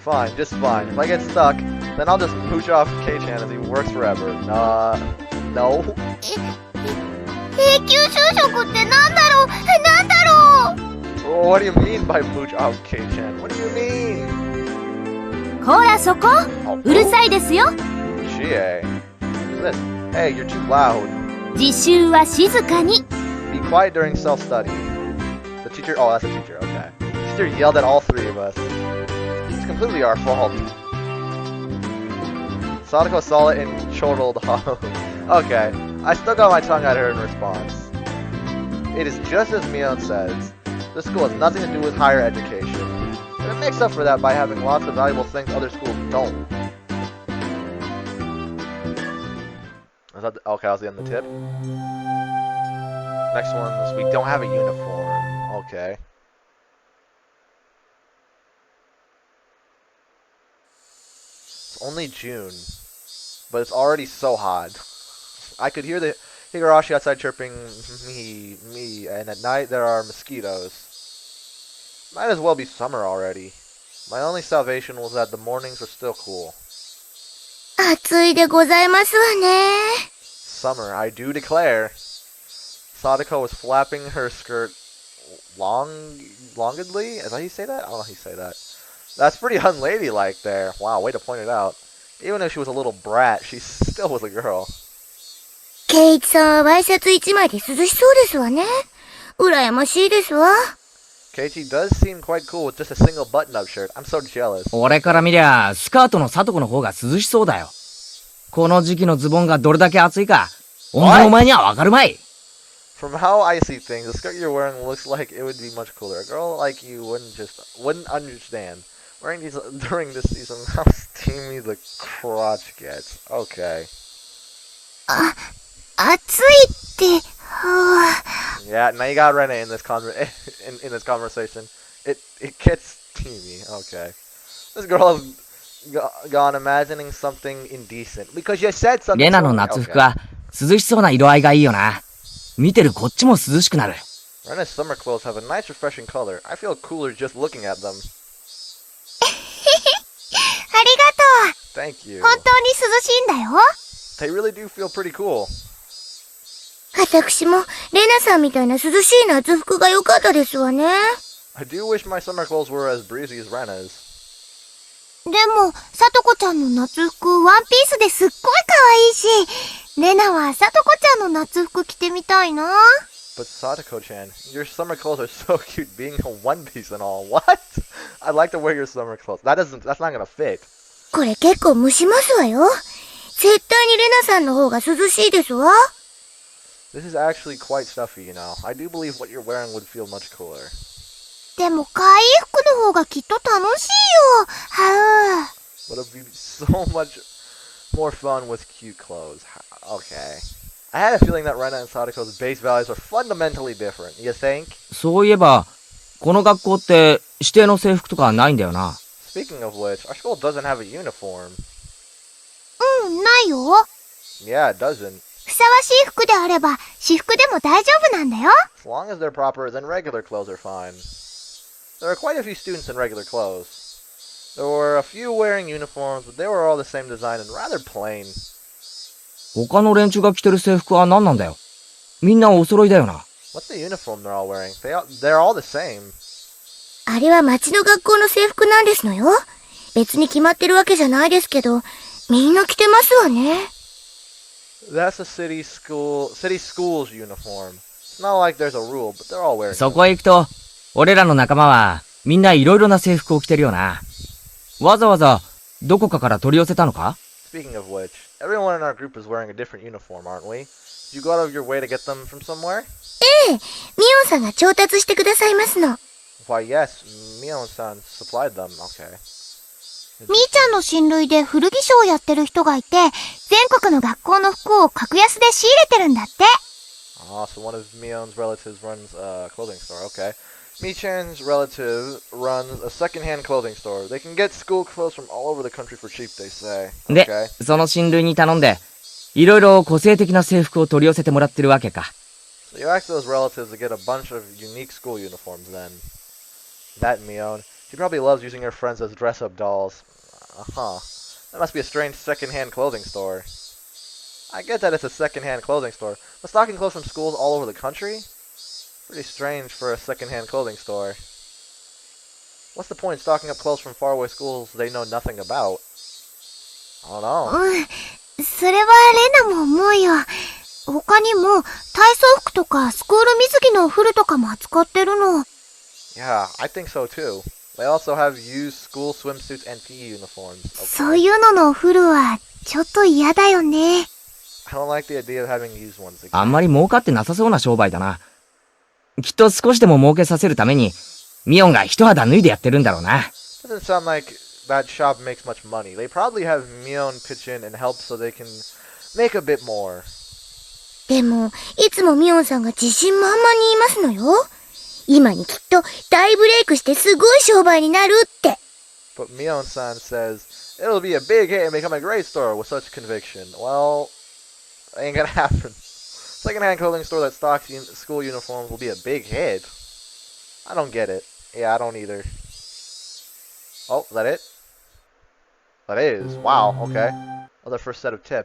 A: Fine, just fine. If I get stuck, then I'll just pooch off K-chan as he works forever. No.
B: 永久就職ってなんだろう、なんだろう。
A: What do you mean by pooch off K-chan? What do you mean?
D: ほらそこ、うるさいですよ。
A: Chie. Who's this? Hey, you're too loud.
D: 自習は静かに。
A: Be quiet during self-study. The teacher, oh, that's the teacher, okay. The teacher yelled at all three of us. It's completely our fault. Sadako saw it and chortled. Okay, I still got my tongue at her in response. It is just as Mion says. This school has nothing to do with higher education. And it makes up for that by having lots of valuable things other schools don't. Okay, that was the end of the tip. Next one is we don't have a uniform. Okay. It's only June, but it's already so hot. I could hear the Higurashi outside chirping me, and at night there are mosquitoes. Might as well be summer already. My only salvation was that the mornings were still cool.
B: 暑いでございますわね。
A: Summer, I do declare. Sadako was flapping her skirt longedly? Is that how you say that? I don't know how you say that. That's pretty unladylike there. Wow, way to point it out. Even if she was a little brat, she still was a girl.
B: ケイチさんはワイシャツ一枚で涼しそうですわね。羨ましいですわ。
A: Keiichi does seem quite cool with just a single button-up shirt. I'm so jealous.
C: 俺から見りゃスカートのサトコの方が涼しそうだよ。この時期のズボンがどれだけ暑いか、お前にはわかるまい。
A: From how I see things, the skirt you're wearing looks like it would be much cooler. A girl like you wouldn't understand. Wearing these during this season, how steamy the crotch gets. Okay.
B: 暑いって、
A: Yeah, now you got Rene in this in this conversation. It gets steamy. Okay. This girl has gone imagining something indecent because you said something.
C: レナの夏服は涼しそうな色合いがいいよな。見てるこっちも涼しくなる。
A: Rena's summer clothes have a nice refreshing color. I feel cooler just looking at them.
B: ありがと
A: Thank you.
B: う。本当に涼しいんだよ。
A: They really do feel pretty cool.
B: 私も、レナさんみたいな涼しい夏服が良かったですわね。
A: I do wish my summer clothes were as breezy as Rena's.
B: でも、さとこちゃんの夏服、ワンピースですっごい可愛いし、レナはさとこちゃんの夏服着てみたいな。
A: But Sadako-chan, your summer clothes are so cute being a one piece and all. What? I'd like to wear your summer clothes. That's not gonna fit.
B: これ結構蒸しますわよ。絶対にレナさんの方が涼しいですわ。
A: This is actually quite stuffy, you know. I do believe what you're wearing would feel much cooler.
B: でも可愛い服の方がきっと楽しいよ。はう。
A: But it'd be so much more fun with cute clothes. Okay. I had a feeling that Rena and Sadako's base values are fundamentally different. You think?
C: そういえば、この学校って指定の制服とかないんだよな。
A: Speaking of which, our school doesn't have a uniform.
B: ないよ。
A: Yeah, it doesn't.
B: ふさわしい服であれば、私服でも大丈夫なんだよ。
A: As long as they're proper, then regular clothes are fine. There are quite a few students in regular clothes. There were a few wearing uniforms, but they were all the same design and rather plain.
C: 他の連中が着てる制服は何なんだよ。みんなお揃いだよな。
A: What's the uniform they're all wearing? They're all the same.
B: あれは町の学校の制服なんですのよ。別に決まってるわけじゃないですけど、みんな着てますわね。
A: That's a city school's uniform. It's not like there's a rule, but they're all wearing
C: そこへ行くと、俺らの仲間はみんないろいろな制服を着てるよな。わざわざどこかから取り寄せたのか？
A: Speaking of which, everyone in our group is wearing a different uniform, aren't we? Did you go out of your way to get them from somewhere?
B: ええ、ミオンさんが調達してくださいますの。
A: Why, yes, Mion-san supplied them. Okay.
B: みーちゃんの親類で古着商をやってる人がいて、全国の学校の服を格安で仕入れてるんだって。
A: Ah, so one of Mion's relatives runs a clothing store. Okay. Mi-chan's relative runs a second-hand clothing store. They can get school clothes from all over the country for cheap, they say.
C: で、
A: Okay.
C: その親類に頼んで、いろいろ個性的な制服を取り寄せてもらってるわけか。
A: So you ask those relatives to get a bunch of unique school uniforms then. That Mion. She probably loves using her friends as dress-up dolls. Uh-huh. That must be a strange second-hand clothing store. I get that it's a second-hand clothing store, but stocking clothes from schools all over the country? Pretty strange for a second-hand clothing store. What's the point in stocking up clothes from faraway schools they know nothing about? I don't know.
B: それはレナも思うよ。他にも体操服とかスクール水着のお風呂とかも扱ってるの。
A: Yeah, I think so too. They also have used school swimsuits and PE uniforms. Okay.
B: そういうののお風呂はちょっと嫌だよね。
A: I don't like the idea of having used ones again.
C: あんまり儲かってなさそうな商売だな。きっと少しでも儲けさせるために、ミオンが一肌脱いでやってるんだろうな。
A: Doesn't sound like that shop makes much money. They probably have Mion pitch in and help so they can make a bit more.
B: でも、いつもミオンさんが自信満々に言いますのよ。今にきっと大ブレイクしてすごい商売になるって。
A: But Mion-san says it'll be a big hit and become a great store with such conviction. Well, ain't gonna happen. Second-hand clothing store that stocks school uniforms will be a big hit. I don't get it. Yeah, I don't either. Oh, is that it? That is. Wow, okay. Another first set of tips.